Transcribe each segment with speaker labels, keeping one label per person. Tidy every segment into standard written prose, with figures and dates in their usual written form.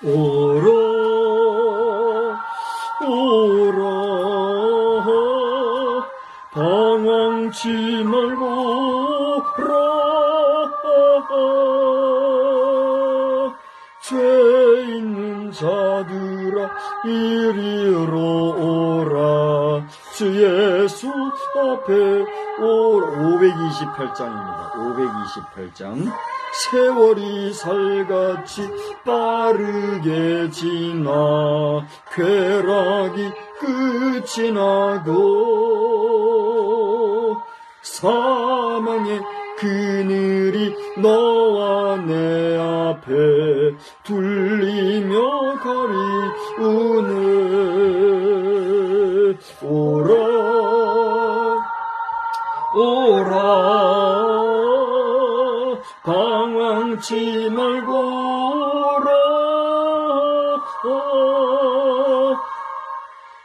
Speaker 1: 오라 오라 방황치 말고 오라 죄 있는 자들아 이리로 오라 주 예수 앞에 오라. 528장입니다. 528장. 세월이 살같이 빠르게 지나 쾌락이 끝이 나고 사망의 그늘이 너와 내 앞에 둘리며 가리우네. 오라 오라 방황치 말고 오라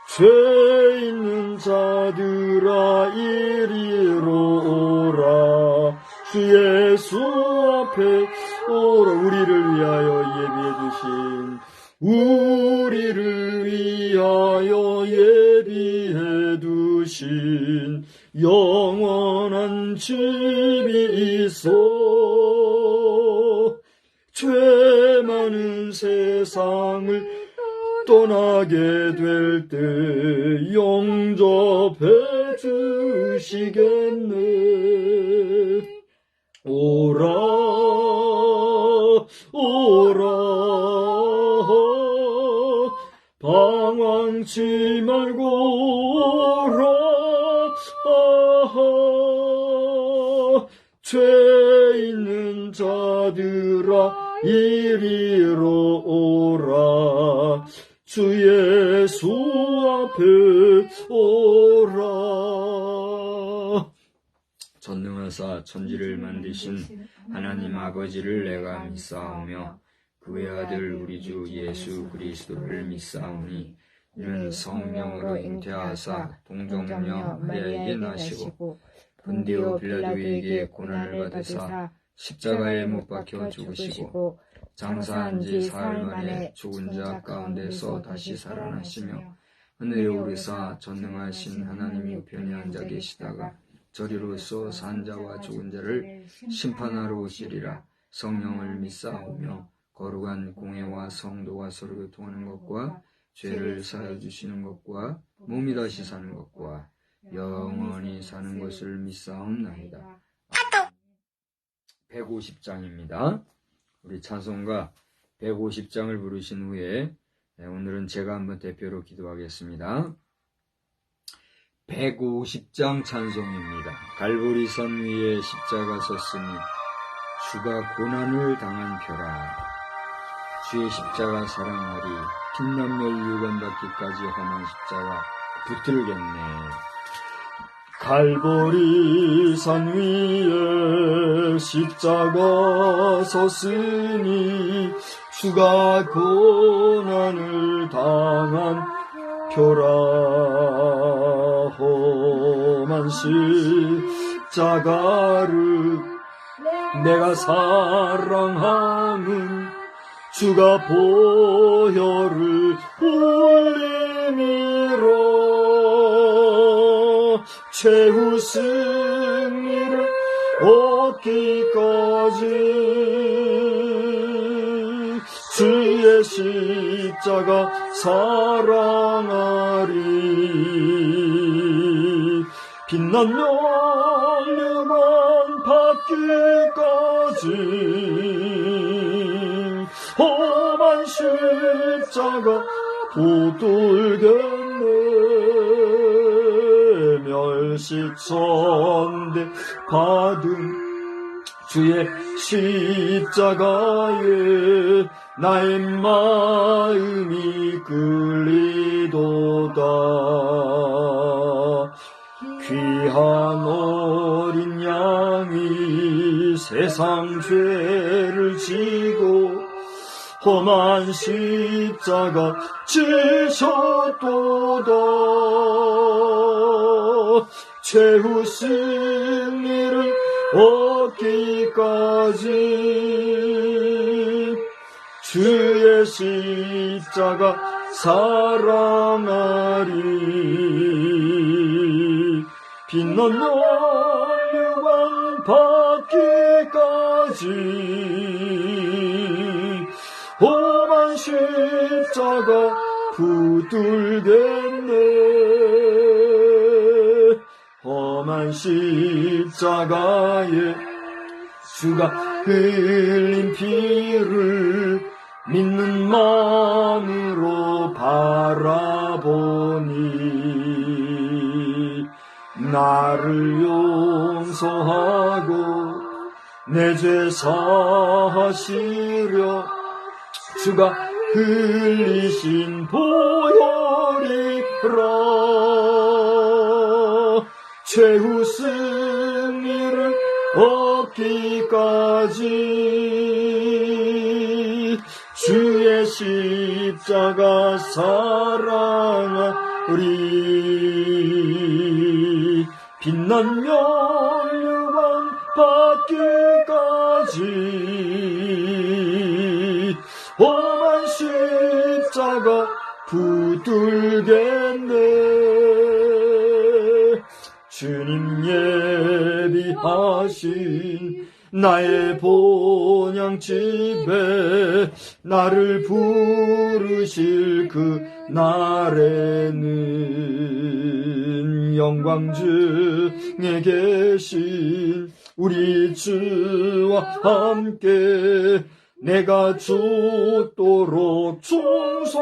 Speaker 1: 죄 있는 자들아 이리로 오라 주 예수 앞에 오라. 우리를 위하여 예비해 두신 영원한 집이 있어 죄 많은 세상을 떠나게 될 때 영접해 주시겠네. 오라 오라 방황치 말고 오라 죄 있는 자들아 이리로 오라 주 예수 앞에 오라. 전능하사 천지를 만드신 하나님 아버지를 내가 믿사오며 그의 아들 우리 주 예수 그리스도를 믿사오니 이는 성령으로 잉태하사 동정녀 마리아에게 나시고 본디오 빌라도에게 고난을 받으사 십자가에 못 박혀 죽으시고 장사한 지 사흘 만에 죽은 자 가운데서 다시 살아나시며 하늘에 오르사 전능하신 하나님이 우편에 앉아 계시다가 저리로서 산 자와 죽은 자를 심판하러 오시리라. 성령을 믿사오며 거룩한 공회와 성도와 서로 교통하는 것과 죄를 사하여 주시는 것과 몸이 다시 사는 것과 영원히 사는 것을 믿사옵나이다. 150장입니다. 우리 찬송가 150장을 부르신 후에 오늘은 제가 한번 대표로 기도하겠습니다. 150장 찬송입니다. 갈보리산 위에 십자가 섰으니 주가 고난을 당한 표라. 주의 십자가 사랑하리. 빛난 멸류관 받기까지 험한 십자가 붙들겠네. 갈보리산 위에 십자가 섰으니 주가 고난을 당한 표라. 험한 십자가를 내가 사랑하는 주가 보혈을 흘림이라. 최후 승리를 얻기까지 주의 십자가 사랑하리. 빛난 멸류관 받기까지 험한 십자가 붙들겠네. 멸시천대 받은 주의 십자가에 나의 마음이 끌리도다. 귀한 어린 양이 세상 죄를 지고 험한 십자가 지셨도다. 최후 승리를 얻기까지 주의 십자가 사랑하리. 빛난 멸류관 받기까지 험한 십자가 붙들겠네. 험한 십자가에 주가 흘린 피를 믿는 마음으로 바라보니 나를 용서하고 내 죄 사하시려 주가 흘리신 보혈이라. 최후 승리를 얻기까지 주의 십자가 사랑하리. 빛난 멸류관 받기까지 험한 십자가 붙들겠네. 주님 예비하신 나의 본향집에 나를 부르실 그 날에는 영광 중에 계신 우리 주와 함께 내가 죽도록 충성하리.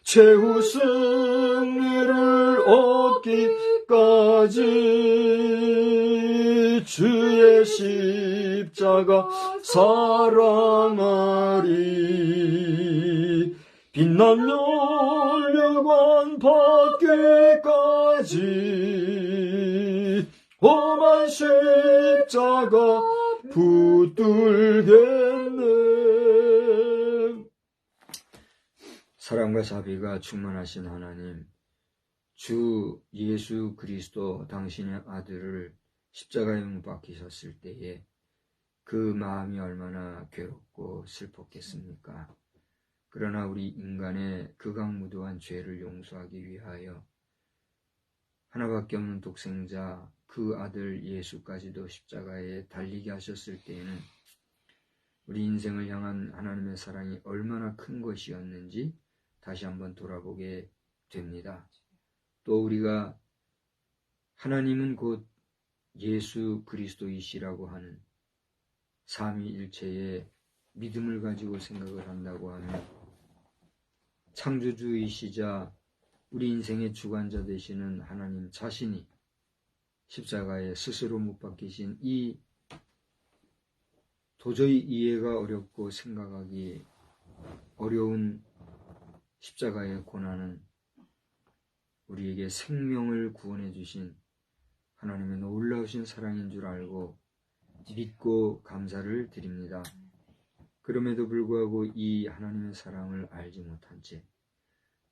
Speaker 1: 최후 승리를 얻기까지 주의 십자가 사랑하리. 빛나며 멸관 받기까지 험한 십자가 붙들겠네. 사랑과 자비가 충만하신 하나님, 주 예수 그리스도 당신의 아들을 십자가에 못 박히셨을 때에 그 마음이 얼마나 괴롭고 슬펐겠습니까? 그러나 우리 인간의 극악무도한 죄를 용서하기 위하여 하나밖에 없는 독생자 그 아들 예수까지도 십자가에 달리게 하셨을 때에는 우리 인생을 향한 하나님의 사랑이 얼마나 큰 것이었는지 다시 한번 돌아보게 됩니다. 또 우리가 하나님은 곧 예수 그리스도이시라고 하는 삼위일체의 믿음을 가지고 생각을 한다고 하면 창조주이시자 우리 인생의 주관자 되시는 하나님 자신이 십자가에 스스로 못 박히신 이 도저히 이해가 어렵고 생각하기 어려운 십자가의 고난은 우리에게 생명을 구원해 주신 하나님의 놀라우신 사랑인 줄 알고 믿고 감사를 드립니다. 그럼에도 불구하고 이 하나님의 사랑을 알지 못한 채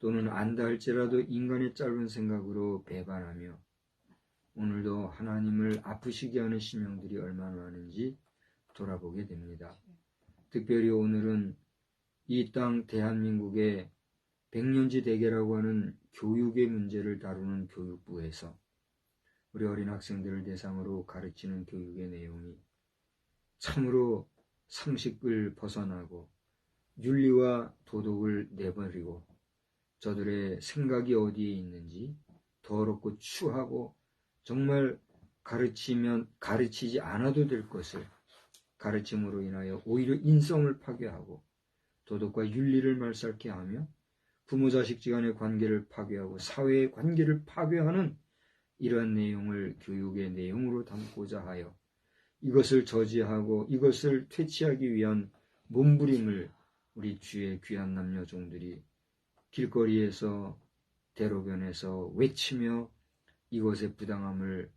Speaker 1: 또는 안다 할지라도 인간의 짧은 생각으로 배반하며 오늘도 하나님을 아프시게 하는 심령들이 얼마나 많은지 돌아보게 됩니다. 특별히 오늘은 이 땅 대한민국의 백년지 대계라고 하는 교육의 문제를 다루는 교육부에서 우리 어린 학생들을 대상으로 가르치는 교육의 내용이 참으로 상식을 벗어나고 윤리와 도덕을 내버리고 저들의 생각이 어디에 있는지 더럽고 추하고 정말 가르치지 않아도 될 것을 가르침으로 인하여 오히려 인성을 파괴하고 도덕과 윤리를 말살케 하며 부모 자식지간의 관계를 파괴하고 사회의 관계를 파괴하는 이러한 내용을 교육의 내용으로 담고자 하여 이것을 저지하고 이것을 퇴치하기 위한 몸부림을 우리 주의 귀한 남녀종들이 길거리에서 대로변에서 외치며 이것의 부당함을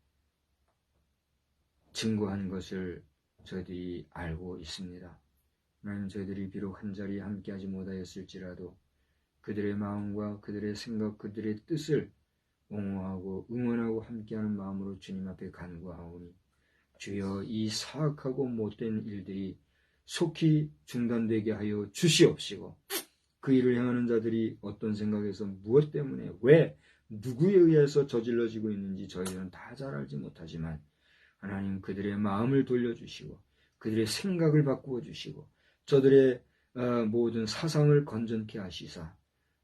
Speaker 1: 증거한 것을 저희들이 알고 있습니다. 하나님, 저희들이 비록 한자리에 함께하지 못하였을지라도 그들의 마음과 그들의 생각, 그들의 뜻을 옹호하고 응원하고 함께하는 마음으로 주님 앞에 간구하오니 주여 이 사악하고 못된 일들이 속히 중단되게 하여 주시옵시고 그 일을 행하는 자들이 어떤 생각에서 무엇 때문에 왜 누구에 의해서 저질러지고 있는지 저희들은 다 잘 알지 못하지만 하나님 그들의 마음을 돌려주시고 그들의 생각을 바꾸어 주시고 저들의 모든 사상을 건전케 하시사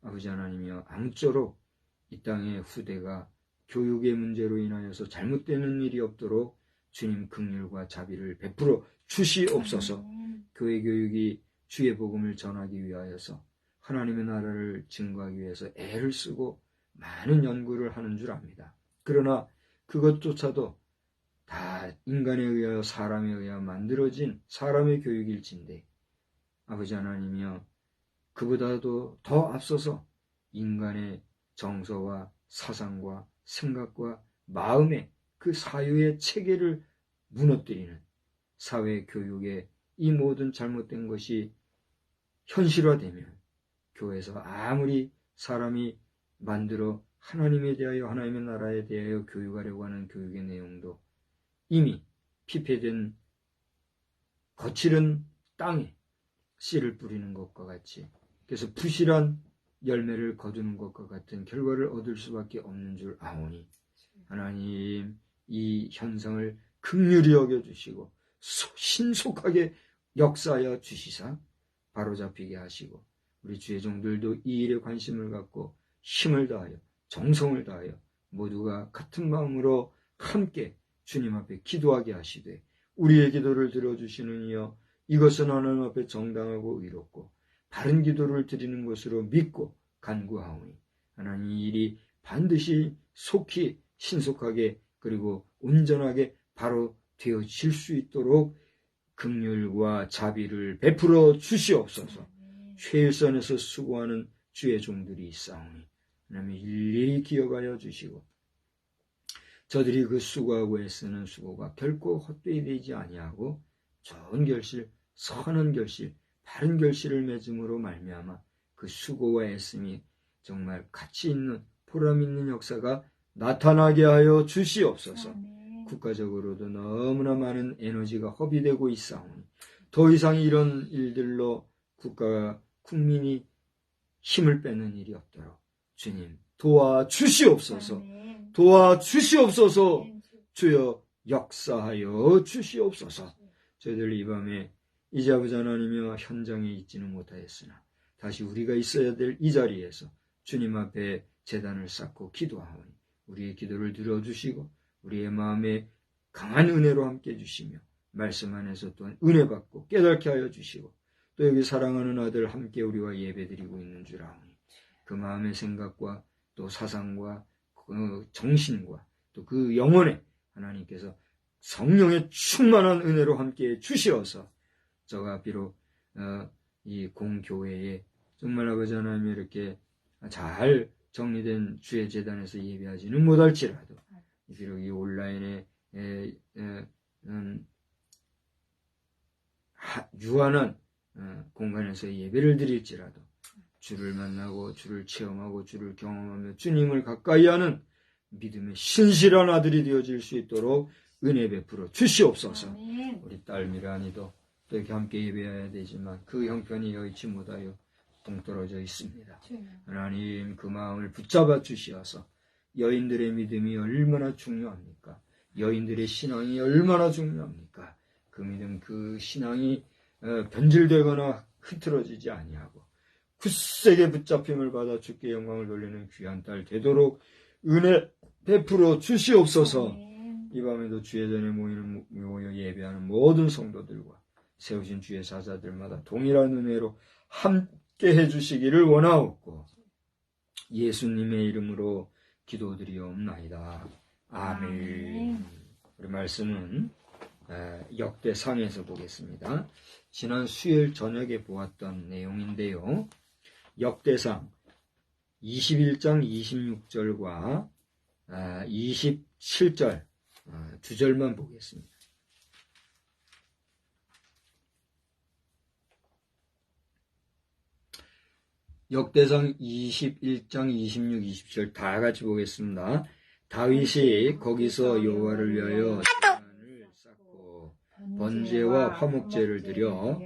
Speaker 1: 아버지 하나님이여 아무쪼록 이 땅의 후대가 교육의 문제로 인하여서 잘못되는 일이 없도록 주님 긍휼과 자비를 베풀어 주시옵소서. 교회 교육이 주의 복음을 전하기 위하여서 하나님의 나라를 증거하기 위해서 애를 쓰고 많은 연구를 하는 줄 압니다. 그러나 그것조차도 다 인간에 의하여 사람에 의하여 만들어진 사람의 교육일진데 아버지 하나님이여 그보다도 더 앞서서 인간의 정서와 사상과 생각과 마음의 그 사유의 체계를 무너뜨리는 사회 교육의 이 모든 잘못된 것이 현실화되면 교회에서 아무리 사람이 만들어 하나님에 대하여 하나님의 나라에 대하여 교육하려고 하는 교육의 내용도 이미 피폐된 거칠은 땅에 씨를 뿌리는 것과 같이 그래서 부실한 열매를 거두는 것과 같은 결과를 얻을 수밖에 없는 줄 아오니 하나님 이 현상을 긍휼히 여겨주시고 신속하게 역사하여 주시사 바로잡히게 하시고 우리 주의 종들도 이 일에 관심을 갖고 힘을 다하여 정성을 다하여 모두가 같은 마음으로 함께 주님 앞에 기도하게 하시되 우리의 기도를 들어주시는 이여 이것은 하나님 앞에 정당하고 의롭고 바른 기도를 드리는 것으로 믿고 간구하오니 하나님 이 일이 반드시 속히 신속하게 그리고 온전하게 바로 되어질 수 있도록 긍휼과 자비를 베풀어 주시옵소서. 최일선에서 수고하는 주의 종들이 있사오니 하나님 일일이 기억하여 주시고 저들이 그 수고하고 애쓰는 수고가 결코 헛되이 되지 아니하고 좋은 결실, 선한 결실, 바른 결실을 맺음으로 말미암아 그 수고와 애씀이 정말 가치 있는 보람 있는 역사가 나타나게 하여 주시옵소서. 국가적으로도 너무나 많은 에너지가 허비되고 있사오니 더 이상 이런 일들로 국가가 국민이 힘을 빼는 일이 없도록 주님 도와주시옵소서. 도와주시옵소서. 주여 역사하여 주시옵소서. 저희들 이 밤에 이제 아버지 하나님이여 현장에 있지는 못하였으나 다시 우리가 있어야 될 이 자리에서 주님 앞에 제단을 쌓고 기도하오니 우리의 기도를 들어주시고 우리의 마음에 강한 은혜로 함께 해주시며 말씀 안에서 또한 은혜 받고 깨닫게 하여 주시고 또 여기 사랑하는 아들 함께 우리와 예배드리고 있는 줄 아오니 그 마음의 생각과 또 사상과 그 정신과 또 그 영혼에 하나님께서 성령의 충만한 은혜로 함께 주시어서 저가 비록 이 공교회에 정말 아버지 하나님이 이렇게 잘 정리된 주의 재단에서 예배하지는 못할지라도 비록 이 온라인에 유한한 공간에서 예배를 드릴지라도 주를 만나고 주를 체험하고 주를 경험하며 주님을 가까이 하는 믿음의 신실한 아들이 되어질 수 있도록 은혜 베풀어 주시옵소서. 아멘. 우리 딸 미란이도 또 이렇게 함께 예배해야 되지만 그 형편이 여의치 못하여 동떨어져 있습니다. 하나님 그 마음을 붙잡아 주시어서 여인들의 믿음이 얼마나 중요합니까? 여인들의 신앙이 얼마나 중요합니까? 그 믿음 그 신앙이 변질되거나 흐트러지지 아니하고 굳세게 붙잡힘을 받아 주께 영광을 돌리는 귀한 딸 되도록 은혜 베풀어 주시옵소서. 이 밤에도 주의 전에 모여 예배하는 모든 성도들과 세우신 주의 사자들마다 동일한 은혜로 함께 해주시기를 원하옵고 예수님의 이름으로 기도드리옵나이다. 아멘. 우리 말씀은 역대상에서 보겠습니다. 지난 수요일 저녁에 보았던 내용인데요. 역대상 21장 26절과 27절 두 절만 보겠습니다. 역대상 21장 26, 27절 다 같이 보겠습니다. 다윗이 거기서 여호와를 위하여 제단을 쌓고 번제와 화목제를 드려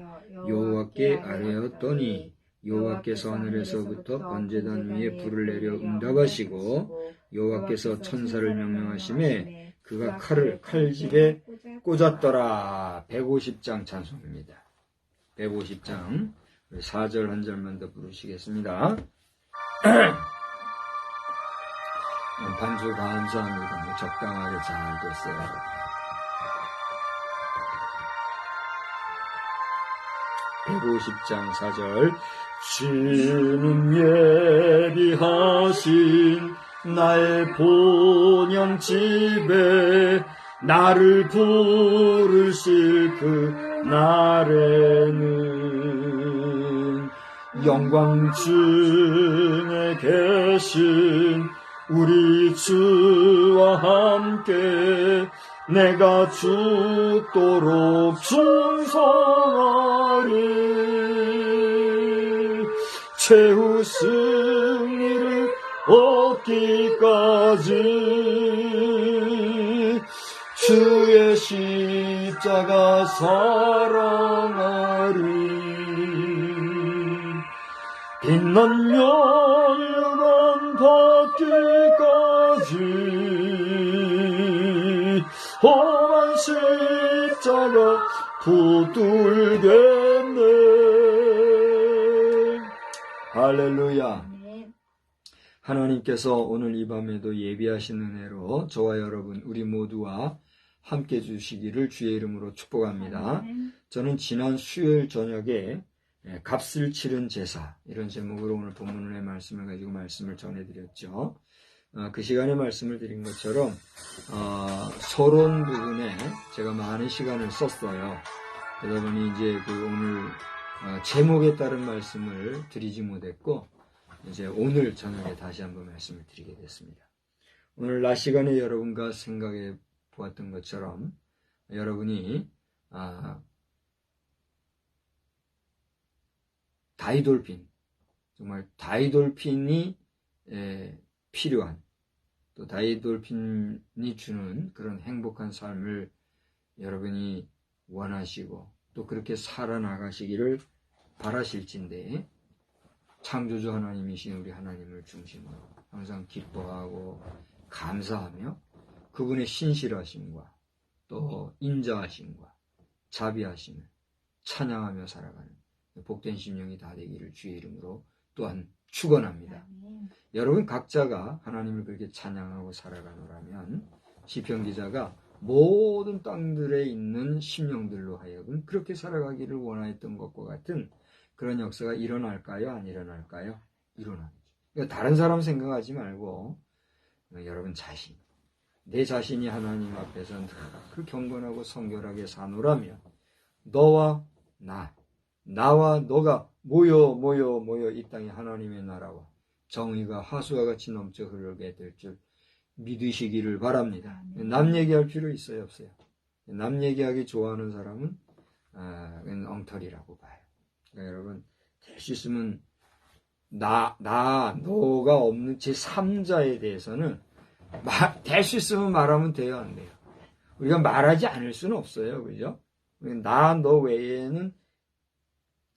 Speaker 1: 여호와께 아뢰었더니 여호와께서 하늘에서부터 번제단 위에 불을 내려 응답하시고 여호와께서 천사를 명령하심에 그가 칼을 칼집에 꽂았더라. 150장 찬송입니다. 150장 4절 한 절만 더 부르시겠습니다. 반주 감사합니다. 적당하게 잘 됐어요. (150장 4절) 주는 예비하신 나의 본향집에 나를 부르실 그 날에는 영광 중에 계신 우리 주와 함께 내가 죽도록 충성하리. 최후 승리를 얻기까지 주의 십자가 사랑하리. 빛난 멸관 받기까지 험한 십자가 붙들겠네. 할렐루야. 하나님께서 오늘 이 밤에도 예비하신 은혜로 저와 여러분 우리 모두와 함께 주시기를 주의 이름으로 축복합니다. 저는 지난 수요일 저녁에 값을 치른 제사 이런 제목으로 오늘 본문의 말씀을 가지고 말씀을 전해드렸죠. 그 시간에 말씀을 드린 것처럼 서론 부분에 제가 많은 시간을 썼어요. 그러다 보니 이제 오늘 제목에 따른 말씀을 드리지 못했고 이제 오늘 저녁에 다시 한번 말씀을 드리게 됐습니다. 오늘 낮 시간에 여러분과 생각해 보았던 것처럼 여러분이 다이돌핀, 정말 다이돌핀이 필요한, 또 다이돌핀이 주는 그런 행복한 삶을 여러분이 원하시고 또 그렇게 살아나가시기를 바라실진데, 창조주 하나님이신 우리 하나님을 중심으로 항상 기뻐하고 감사하며 그분의 신실하심과 또 인자하심과 자비하심을 찬양하며 살아가는 복된 심령이 다 되기를 주의 이름으로 또한 축원합니다. 여러분 각자가 하나님을 그렇게 찬양하고 살아가노라면 시편 기자가 모든 땅들에 있는 심령들로 하여금 그렇게 살아가기를 원하였던 것과 같은 그런 역사가 일어날까요? 안 일어날까요? 일어나죠. 그러니까 다른 사람 생각하지 말고 여러분 자신, 내 자신이 하나님 앞에서 그 경건하고 성결하게 사노라면 너와 나와 너가 모여 이 땅에 하나님의 나라와 정의가 하수와 같이 넘쳐 흐르게 될 줄 믿으시기를 바랍니다. 남 얘기할 필요 있어요, 없어요? 남 얘기하기 좋아하는 사람은 엉터리라고 봐요. 그러니까 여러분, 될 수 있으면 너가 없는 제3자에 대해서는 될 수 있으면 말하면 돼요, 안 돼요? 우리가 말하지 않을 수는 없어요, 그죠? 너 외에는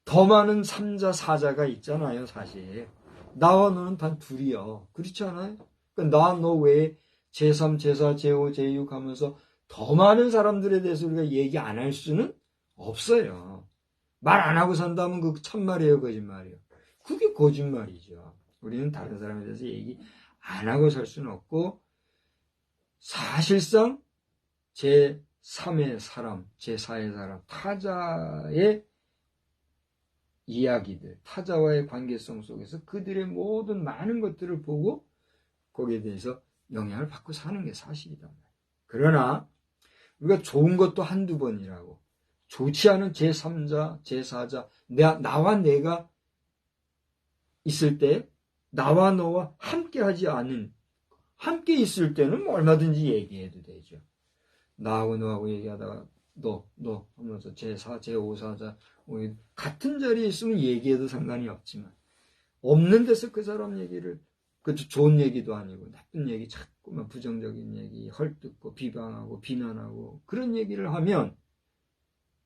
Speaker 1: 더 많은 3자, 4자가 있잖아요, 사실. 나와 너는 단 둘이요. 그렇지 않아요? 그러니까 너 외에 제3, 제4, 제5, 제6 하면서 더 많은 사람들에 대해서 우리가 얘기 안 할 수는 없어요. 말 안 하고 산다면 그 참말이에요, 거짓말이에요? 그게 거짓말이죠. 우리는 다른 사람에 대해서 얘기 안 하고 살 수는 없고, 사실상 제3의 사람, 제4의 사람, 타자의 이야기들, 타자와의 관계성 속에서 그들의 모든 많은 것들을 보고 거기에 대해서 영향을 받고 사는 게 사실이다. 그러나 우리가 좋은 것도 한두 번이라고, 좋지 않은 제3자, 제4자, 나와 내가 있을 때 나와 너와 함께 하지 않은, 함께 있을 때는 뭐 얼마든지 얘기해도 되죠. 나하고 너하고 얘기하다가 너 하면서 제4, 제5사자 같은 자리에 있으면 얘기해도 상관이 없지만 없는 데서 그 사람 얘기를, 그것도 좋은 얘기도 아니고 나쁜 얘기, 자꾸만 부정적인 얘기 헐뜯고 비방하고 비난하고 그런 얘기를 하면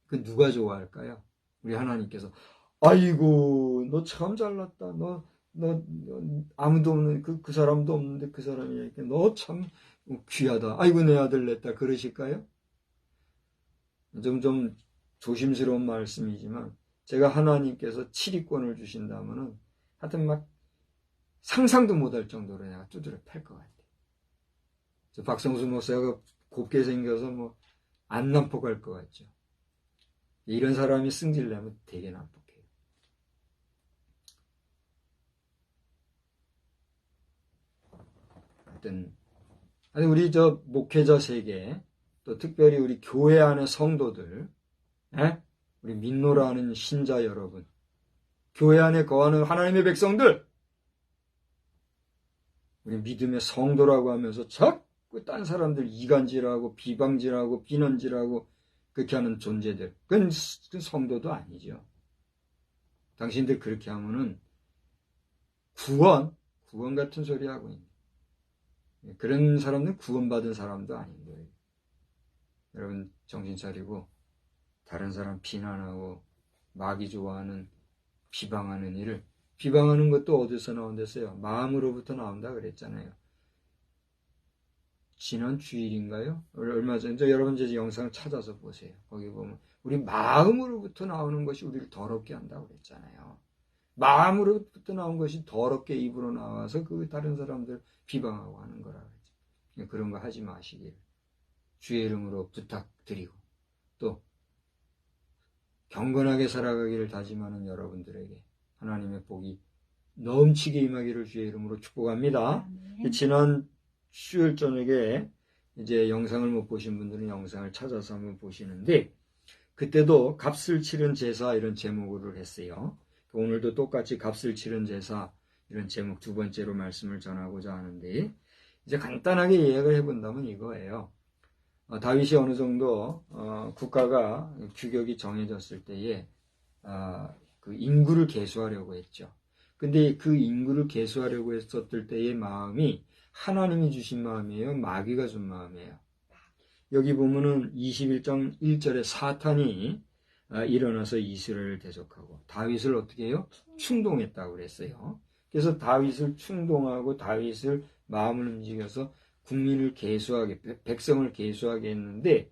Speaker 1: 그 누가 좋아할까요? 우리 하나님께서 아이고 너 참 잘났다, 너 아무도 없는 그 사람도 없는데 그 사람이 너 참 귀하다, 아이고 내 아들 냈다 그러실까요? 좀 조심스러운 말씀이지만 제가 하나님께서 치리권을 주신다면은 하여튼 막 상상도 못할 정도로 내가 두드려 팰 것 같아요. 저 박성수 목사가 곱게 생겨서 뭐 안 난폭할 것 같죠. 이런 사람이 승질내면 되게 난폭해요. 하여튼 우리 목회자 세계, 또 특별히 우리 교회 안의 성도들, 우리 민노라 하는 신자 여러분, 교회 안에 거하는 하나님의 백성들, 우리 믿음의 성도라고 하면서 자꾸 딴 사람들 이간질하고 비방질하고 비난질하고 그렇게 하는 존재들, 그건 성도도 아니죠. 당신들 그렇게 하면은 구원 같은 소리 하고 있는, 그런 사람들은 구원받은 사람도 아닌 거예요. 여러분 정신 차리고 다른 사람 비난하고 마귀 좋아하는 비방하는 일을, 비방하는 것도 어디서 나온댔어요? 마음으로부터 나온다 그랬잖아요. 지난 주일인가요? 얼마 전에 여러분 제 영상 찾아서 보세요. 거기 보면 우리 마음으로부터 나오는 것이 우리를 더럽게 한다고 그랬잖아요.
Speaker 2: 마음으로부터 나온 것이 더럽게 입으로 나와서 그 다른 사람들 비방하고 하는 거라 그러죠. 그런 거 하지 마시길 주의 이름으로 부탁드리고, 또 경건하게 살아가기를 다짐하는 여러분들에게 하나님의 복이 넘치게 임하기를 주의 이름으로 축복합니다. 지난 수요일 저녁에 이제 영상을 못 보신 분들은 영상을 찾아서 한번 보시는데, 그때도 값을 치른 제사 이런 제목으로 했어요. 오늘도 똑같이 값을 치른 제사 이런 제목 두 번째로 말씀을 전하고자 하는데, 이제 간단하게 요약을 해본다면 이거예요. 다윗이 어느 정도 국가가 규격이 정해졌을 때에 그 인구를 계수하려고 했죠. 근데 그 인구를 계수하려고 했었을 때의 마음이 하나님이 주신 마음이에요? 마귀가 준 마음이에요? 여기 보면은 21장 1절에 사탄이 일어나서 이스라엘을 대적하고 다윗을 어떻게 해요? 충동했다고 그랬어요. 그래서 다윗을 충동하고 다윗을 마음을 움직여서 국민을 계수하게, 백성을 계수하게 했는데,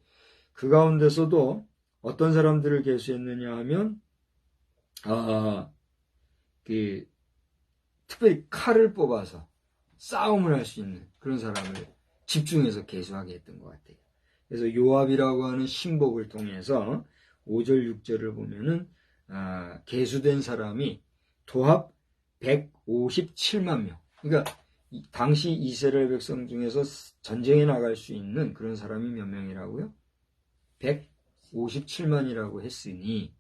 Speaker 2: 그 가운데서도 어떤 사람들을 계수했느냐 하면 특별히 칼을 뽑아서 싸움을 할 수 있는 그런 사람을 집중해서 계수하게 했던 것 같아요. 그래서 요압이라고 하는 신복을 통해서 5절 6절을 보면은 계수된 사람이 도합 157만 명. 그러니까 당시 이스라엘 백성 중에서 전쟁에 나갈 수 있는 그런 사람이 몇 명이라고요? 157만이라고 했으니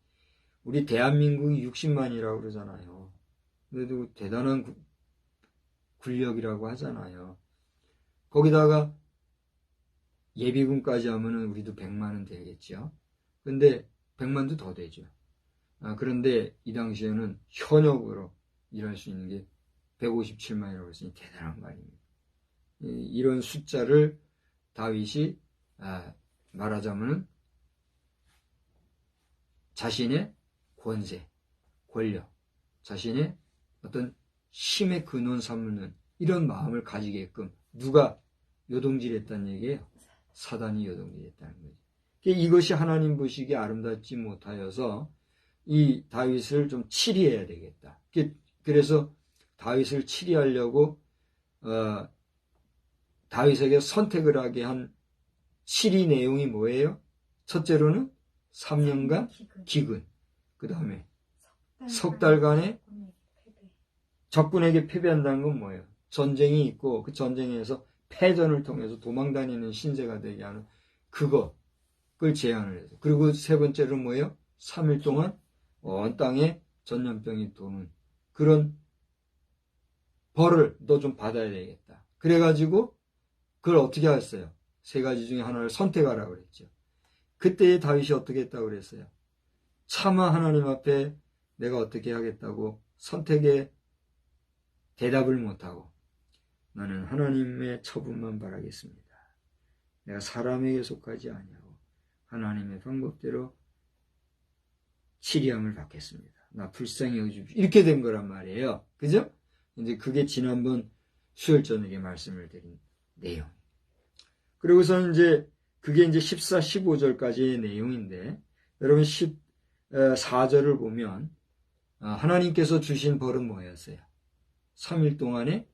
Speaker 2: 우리 대한민국이 60만이라고 그러잖아요. 그래도 대단한 군력이라고 하잖아요. 거기다가 예비군까지 하면은 우리도 100만은 되겠죠. 근데 100만도 더 되죠. 그런데 이 당시에는 현역으로 일할 수 있는 게 157만이라고 했으니 대단한 거 아닙니까? 이런 숫자를 다윗이 말하자면 자신의 권세, 권력, 자신의 어떤 힘의 근원 삼는 이런 마음을 가지게끔 누가 요동질했다는 얘기예요? 사단이 요동질했다는 거죠. 이것이 하나님 보시기에 아름답지 못하여서 이 다윗을 좀 치리해야 되겠다. 그래서 다윗을 치리하려고 다윗에게 선택을 하게 한 치리 내용이 뭐예요? 첫째로는 3년간 기근, 그 다음에 석 달간의 적군에게 패배한다는 건 뭐예요? 전쟁이 있고 그 전쟁에서 패전을 통해서 도망다니는 신세가 되게 하는 그걸 제안을 해서, 그리고 세 번째로 뭐예요? 3일 동안 온 땅에 전염병이 도는 그런 벌을 너 좀 받아야 되겠다. 그래가지고 그걸 어떻게 했어요? 세 가지 중에 하나를 선택하라고 그랬죠. 그때 다윗이 어떻게 했다고 그랬어요? 차마 하나님 앞에 내가 어떻게 하겠다고 선택에 대답을 못하고 나는 하나님의 처분만 바라겠습니다. 내가 사람에게 속하지 아니하고 하나님의 방법대로 치리함을 받겠습니다. 나 불쌍히 여기십시오. 이렇게 된 거란 말이에요. 그죠? 이제 그게 지난번 수요일 저녁에 말씀을 드린 내용. 그리고서는 이제 그게 이제 14, 15절까지의 내용인데, 여러분 14절을 보면 하나님께서 주신 벌은 뭐였어요? 3일 동안에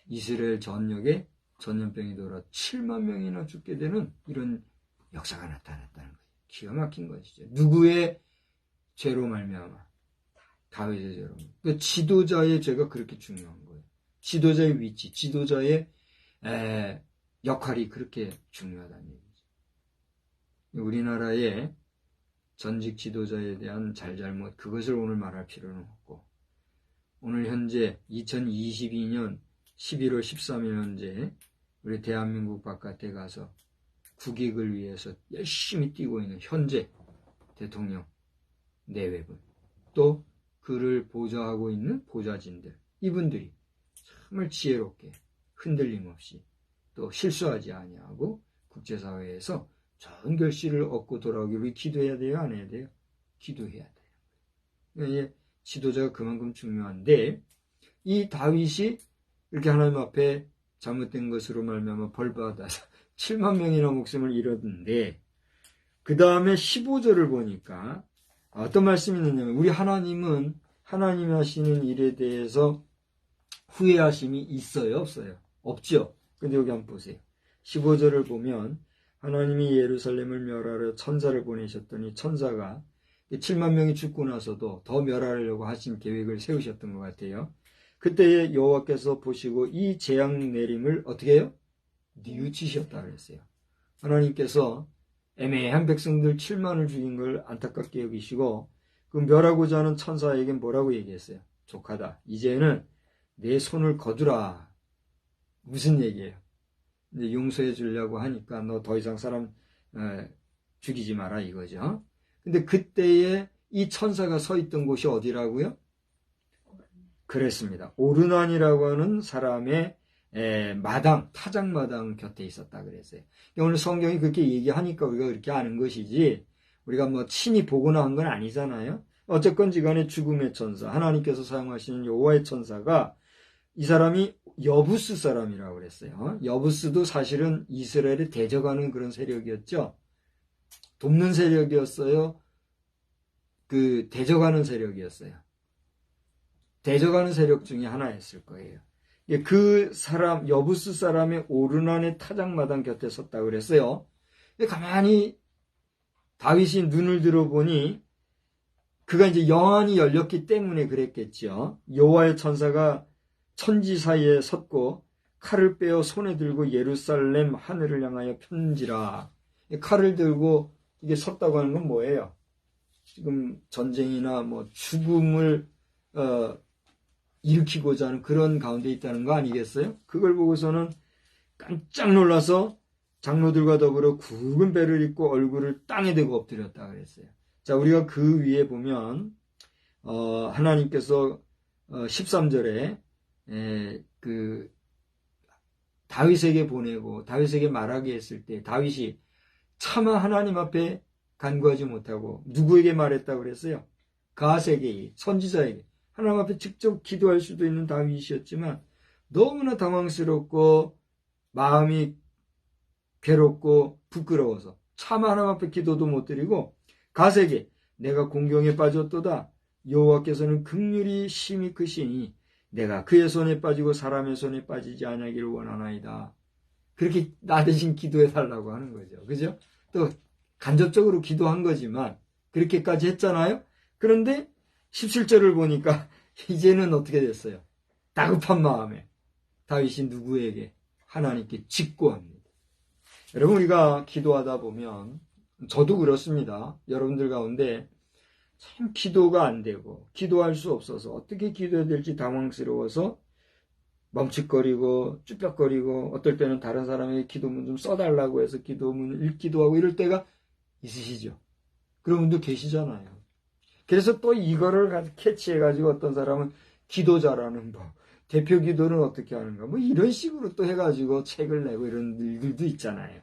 Speaker 2: 이스라엘 전역에 전염병이 돌아 7만 명이나 죽게 되는 이런 역사가 나타났다는 거예요. 기가 막힌 것이죠. 누구의 죄로 말미암아? 다윗의 죄로. 그러니까 지도자의 죄가 그렇게 중요한 거예요. 지도자의 위치, 지도자의 역할이 그렇게 중요하다는 얘기죠. 우리나라의 전직 지도자에 대한 잘잘못, 그것을 오늘 말할 필요는 없고, 오늘 현재 2022년 11월 13일 현재 우리 대한민국 바깥에 가서 국익을 위해서 열심히 뛰고 있는 현재 대통령 내외분, 또 그를 보좌하고 있는 보좌진들, 이분들이 정말 지혜롭게 흔들림 없이 또 실수하지 아니하고 국제사회에서 좋은 결실을 얻고 돌아오기 위해 기도해야 돼요? 안 해야 돼요? 기도해야 돼요. 그러니까 지도자가 그만큼 중요한데, 이 다윗이 이렇게 하나님 앞에 잘못된 것으로 말미암아 벌받아서 7만 명이나 목숨을 잃었는데, 그 다음에 15절을 보니까 어떤 말씀이 있느냐면, 우리 하나님은 하나님이 하시는 일에 대해서 후회하심이 있어요, 없어요? 없죠. 근데 여기 한번 보세요. 15절을 보면 하나님이 예루살렘을 멸하러 천사를 보내셨더니 천사가 7만 명이 죽고 나서도 더 멸하려고 하신 계획을 세우셨던 것 같아요. 그때에 여호와께서 보시고 이 재앙 내림을 어떻게 해요? 뉘우치셨다 그랬어요. 하나님께서 애매한 백성들 7만을 죽인 걸 안타깝게 여기시고 그 멸하고자 하는 천사에게 뭐라고 얘기했어요? 족하다. 이제는 내 손을 거두라. 무슨 얘기예요? 이제 용서해 주려고 하니까 너 더 이상 사람 죽이지 마라 이거죠. 근데 그때에 이 천사가 서 있던 곳이 어디라고요? 그랬습니다. 오르난이라고 하는 사람의 마당, 타작마당 곁에 있었다 그랬어요. 오늘 성경이 그렇게 얘기하니까 우리가 그렇게 아는 것이지 우리가 뭐 친히 보거나 한 건 아니잖아요. 어쨌건지 간에 죽음의 천사, 하나님께서 사용하시는 여호와의 천사가 이 사람이 여부스 사람이라고 그랬어요. 여부스도 사실은 이스라엘에 대적하는 그런 세력이었죠. 돕는 세력이었어요. 그 대적하는 세력이었어요. 대적하는 세력 중에 하나였을 거예요. 그 사람, 여부스 사람의 오르난의 타작마당 곁에 섰다고 그랬어요. 가만히 다윗이 눈을 들어보니 그가 이제 영안이 열렸기 때문에 그랬겠죠. 여호와의 천사가 천지 사이에 섰고 칼을 빼어 손에 들고 예루살렘 하늘을 향하여 편지라. 칼을 들고 이게 섰다고 하는 건 뭐예요? 지금 전쟁이나 뭐 죽음을 일으키고자 하는 그런 가운데 있다는 거 아니겠어요? 그걸 보고서는 깜짝 놀라서 장로들과 더불어 굵은 배를 입고 얼굴을 땅에 대고 엎드렸다 그랬어요. 자, 우리가 그 위에 보면 하나님께서 13절에 그 다윗에게 보내고 다윗에게 말하게 했을 때 다윗이 차마 하나님 앞에 간구하지 못하고 누구에게 말했다고 그랬어요? 갓에게, 선지자에게. 하나님 앞에 직접 기도할 수도 있는 다윗이었지만 너무나 당황스럽고 마음이 괴롭고 부끄러워서 차마 하나님 앞에 기도도 못 드리고 갓에게 내가 공경에 빠졌도다. 여호와께서는 긍휼이 심히 크시니 내가 그의 손에 빠지고 사람의 손에 빠지지 아니하기를 원하나이다. 그렇게 나 대신 기도해 달라고 하는 거죠. 그죠? 또 간접적으로 기도한 거지만 그렇게까지 했잖아요. 그런데 17절을 보니까 이제는 어떻게 됐어요? 다급한 마음에 다윗이 누구에게? 하나님께 직고합니다. 여러분, 우리가 기도하다 보면 저도 그렇습니다. 여러분들 가운데 참 기도가 안 되고 기도할 수 없어서 어떻게 기도해야 될지 당황스러워서 멈칫거리고 쭈뼛거리고 어떨 때는 다른 사람에게 기도문 좀 써달라고 해서 기도문을 읽기도 하고 이럴 때가 있으시죠. 그런 분도 계시잖아요. 그래서 또 이거를 캐치해가지고 어떤 사람은 기도 잘하는 법, 대표 기도는 어떻게 하는가 뭐 이런 식으로 또 해가지고 책을 내고 이런 일들도 있잖아요.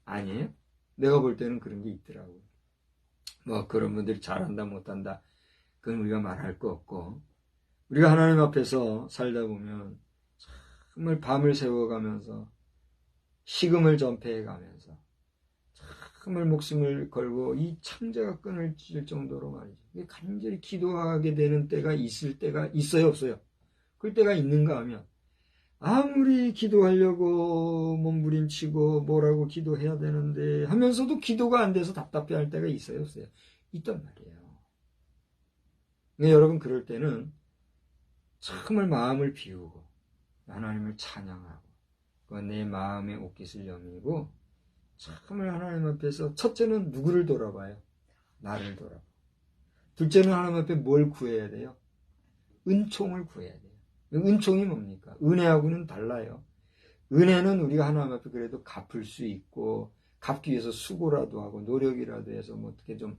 Speaker 2: 아니에요? 내가 볼 때는 그런 게 있더라고요. 뭐 그런 분들이 잘한다 못한다 그건 우리가 말할 거 없고 우리가 하나님 앞에서 살다 보면 정말 밤을 새워가면서 식음을 전폐해가면서 정말 목숨을 걸고 이 창자가 끊어질 정도로 말이죠. 간절히 기도하게 되는 때가 있을 때가 있어요, 없어요? 그럴 때가 있는가 하면 아무리 기도하려고 몸부림치고 뭐라고 기도해야 되는데 하면서도 기도가 안 돼서 답답해할 때가 있어요, 없어요? 있단 말이에요. 여러분, 그럴 때는 정말 마음을 비우고 하나님을 찬양하고 내 마음의 옷깃을 여미고 정말 하나님 앞에서 첫째는 누구를 돌아봐요? 나를 돌아봐. 둘째는 하나님 앞에 뭘 구해야 돼요? 은총을 구해야 돼요. 은총이 뭡니까? 은혜하고는 달라요. 은혜는 우리가 하나님 앞에 그래도 갚을 수 있고 갚기 위해서 수고라도 하고 노력이라도 해서 뭐 어떻게 좀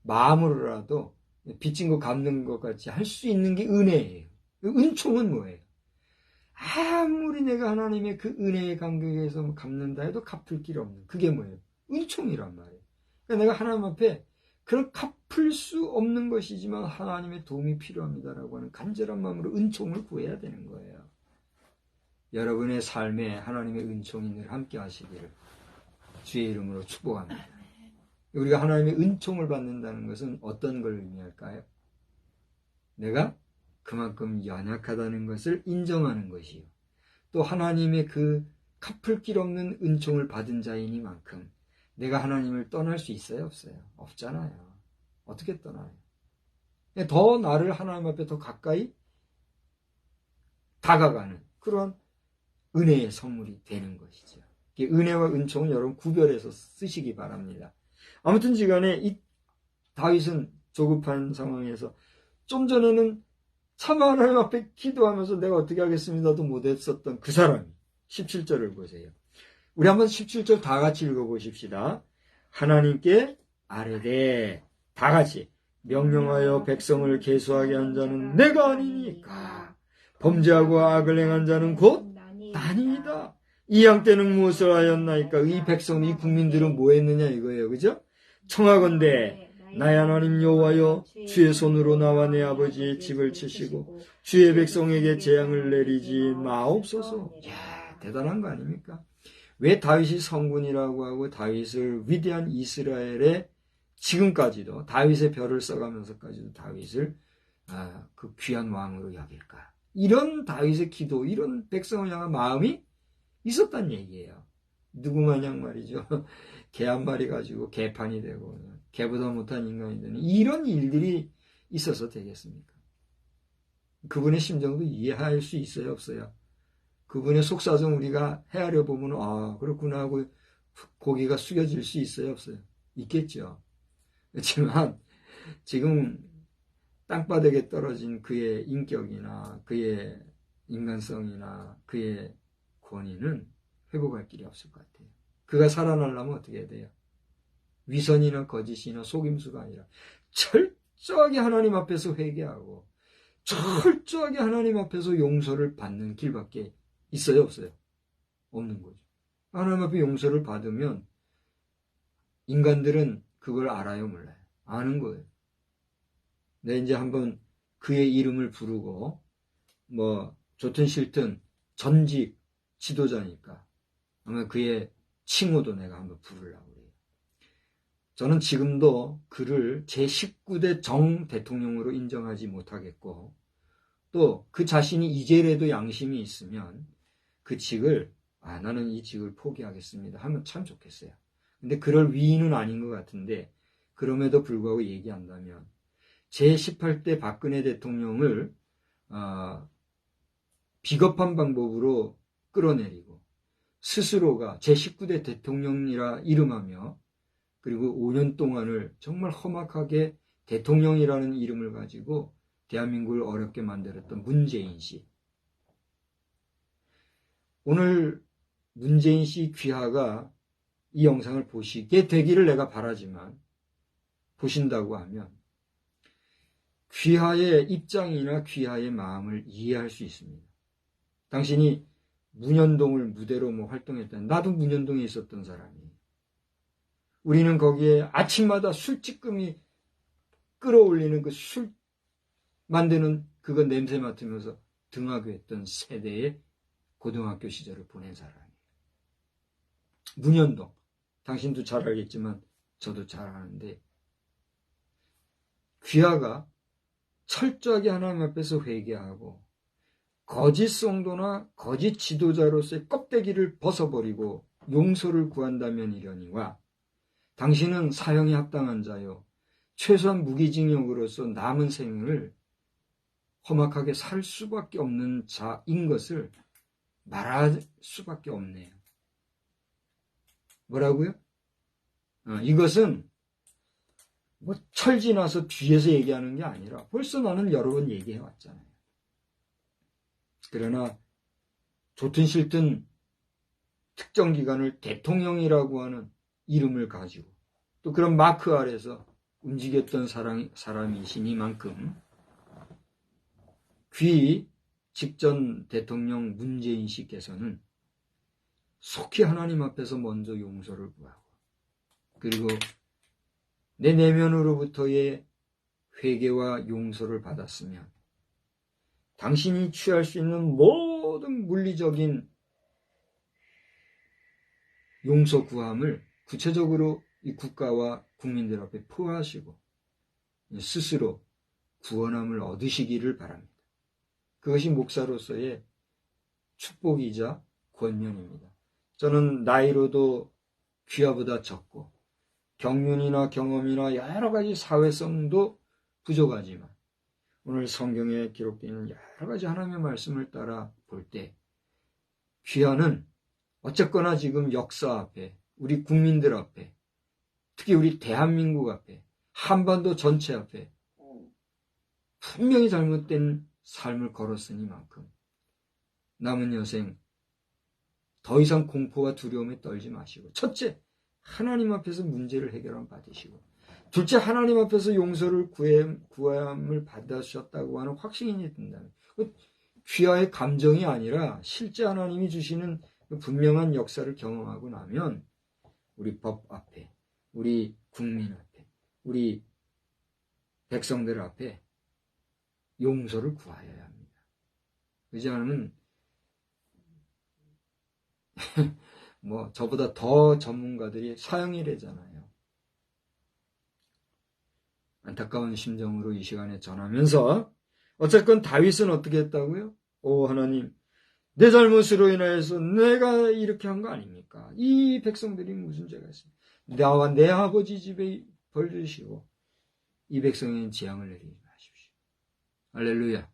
Speaker 2: 마음으로라도 빚진 거 갚는 것 같이 할 수 있는 게 은혜예요. 은총은 뭐예요? 아무리 내가 하나님의 그 은혜의 간격에서 갚는다 해도 갚을 길 없는 그게 뭐예요? 은총이란 말이에요. 그러니까 내가 하나님 앞에 그런 갚을 수 없는 것이지만 하나님의 도움이 필요합니다라고 하는 간절한 마음으로 은총을 구해야 되는 거예요. 여러분의 삶에 하나님의 은총이 늘 함께 하시기를 주의 이름으로 축복합니다. 우리가 하나님의 은총을 받는다는 것은 어떤 걸 의미할까요? 내가 그만큼 연약하다는 것을 인정하는 것이요. 또 하나님의 그 갚을 길 없는 은총을 받은 자이니만큼 내가 하나님을 떠날 수 있어요? 없어요? 없잖아요. 어떻게 떠나요? 더 나를 하나님 앞에 더 가까이 다가가는 그런 은혜의 선물이 되는 것이죠. 은혜와 은총은 여러분 구별해서 쓰시기 바랍니다. 아무튼 지간에 이 다윗은 조급한 상황에서 좀 전에는 참 하나님 앞에 기도하면서 내가 어떻게 하겠습니다도 못했었던 그 사람이 17절을 보세요. 우리 한번 17절 다 같이 읽어보십시다. 하나님께 아뢰되 다 같이 명령하여 백성을 계수하게 한 자는 내가 아니니까 범죄하고 악을 행한 자는 곧 나니이다. 이 양 때는 무엇을 하였나이까? 이 백성, 이 국민들은 뭐 했느냐 이거예요. 그죠? 청하건대 나의 하나님 여호와여 주의 손으로 나와 내 아버지의 집을 치시고 주의 백성에게 재앙을 내리지 마옵소서. 이야, 대단한 거 아닙니까? 왜 다윗이 성군이라고 하고 다윗을 위대한 이스라엘의 지금까지도 다윗의 별을 써가면서까지도 다윗을 그 귀한 왕으로 여길까? 이런 다윗의 기도, 이런 백성을 향한 마음이 있었단 얘기예요. 누구 마냥 말이죠. 개 한 마리 가지고 개판이 되고 개보다 못한 인간이 되는 이런 일들이 있어서 되겠습니까? 그분의 심정도 이해할 수 있어요, 없어요? 그분의 속사정 우리가 헤아려 보면 그렇구나 하고 고개가 숙여질 수 있어요, 없어요? 있겠죠. 그렇지만 지금 땅바닥에 떨어진 그의 인격이나 그의 인간성이나 그의 권위는 회복할 길이 없을 것 같아요. 그가 살아나려면 어떻게 해야 돼요? 위선이나 거짓이나 속임수가 아니라 철저하게 하나님 앞에서 회개하고 철저하게 하나님 앞에서 용서를 받는 길밖에 있어요, 없어요? 없는 거죠. 하나님 앞에 용서를 받으면 인간들은 그걸 알아요, 몰라요? 아는 거예요. 내 이제 한번 그의 이름을 부르고 좋든 싫든 전직 지도자니까 아마 그의 칭호도 내가 한번 부르려고 해요. 저는 지금도 그를 제19대 정 대통령으로 인정하지 못하겠고 또 그 자신이 이제라도 양심이 있으면 그 직을 나는 이 직을 포기하겠습니다 하면 참 좋겠어요. 근데 그럴 위인은 아닌 것 같은데 그럼에도 불구하고 얘기한다면 제18대 박근혜 대통령을 비겁한 방법으로 끌어내리고 스스로가 제19대 대통령이라 이름하며 그리고 5년 동안을 정말 험악하게 대통령이라는 이름을 가지고 대한민국을 어렵게 만들었던 문재인 씨. 오늘 문재인 씨 귀하가 이 영상을 보시게 되기를 내가 바라지만 보신다고 하면 귀하의 입장이나 귀하의 마음을 이해할 수 있습니다. 당신이 문현동을 무대로 활동했다는 나도 문현동에 있었던 사람이에요. 우리는 거기에 아침마다 술찌끔이 끌어올리는 그 술 만드는 그거 냄새 맡으면서 등하교 했던 세대의 고등학교 시절을 보낸 사람이에요. 문현동. 당신도 잘 알겠지만 저도 잘 아는데 귀하가 철저하게 하나님 앞에서 회개하고 거짓 성도나 거짓 지도자로서의 껍데기를 벗어버리고 용서를 구한다면 이러니와 당신은 사형에 합당한 자요 최소한 무기징역으로서 남은 생을 험악하게 살 수밖에 없는 자인 것을 말할 수밖에 없네요. 뭐라고요? 이것은 철지나서 뒤에서 얘기하는 게 아니라 벌써 나는 여러 번 얘기해 왔잖아요. 그러나 좋든 싫든 특정 기관을 대통령이라고 하는 이름을 가지고 또 그런 마크 아래서 움직였던 사람이시니만큼 귀 직전 대통령 문재인 씨께서는 속히 하나님 앞에서 먼저 용서를 구하고 그리고 내 내면으로부터의 회개와 용서를 받았으면 당신이 취할 수 있는 모든 물리적인 용서 구함을 구체적으로 이 국가와 국민들 앞에 포하시고 스스로 구원함을 얻으시기를 바랍니다. 그것이 목사로서의 축복이자 권면입니다. 저는 나이로도 귀하보다 적고 경륜이나 경험이나 여러 가지 사회성도 부족하지만 오늘 성경에 기록되어 있는 여러 가지 하나님의 말씀을 따라 볼 때 귀하는 어쨌거나 지금 역사 앞에, 우리 국민들 앞에, 특히 우리 대한민국 앞에, 한반도 전체 앞에 분명히 잘못된 삶을 걸었으니만큼 남은 여생 더 이상 공포와 두려움에 떨지 마시고, 첫째, 하나님 앞에서 문제를 해결함 받으시고, 둘째, 하나님 앞에서 용서를 구함을 받으셨다고 하는 확신이 든다면, 귀하의 감정이 아니라 실제 하나님이 주시는 분명한 역사를 경험하고 나면 우리 법 앞에, 우리 국민 앞에, 우리 백성들 앞에 용서를 구하여야 합니다. 그렇지 않으면 뭐 저보다 더 전문가들이 사형이래잖아요. 안타까운 심정으로 이 시간에 전하면서 어쨌건 다윗은 어떻게 했다고요? 오 하나님, 내 잘못으로 인하여서 내가 이렇게 한 거 아닙니까? 이 백성들이 무슨 죄가 있습니까? 나와 내 아버지 집에 벌 주시고 이 백성에는 재앙을 내리지 마십시오. 할렐루야.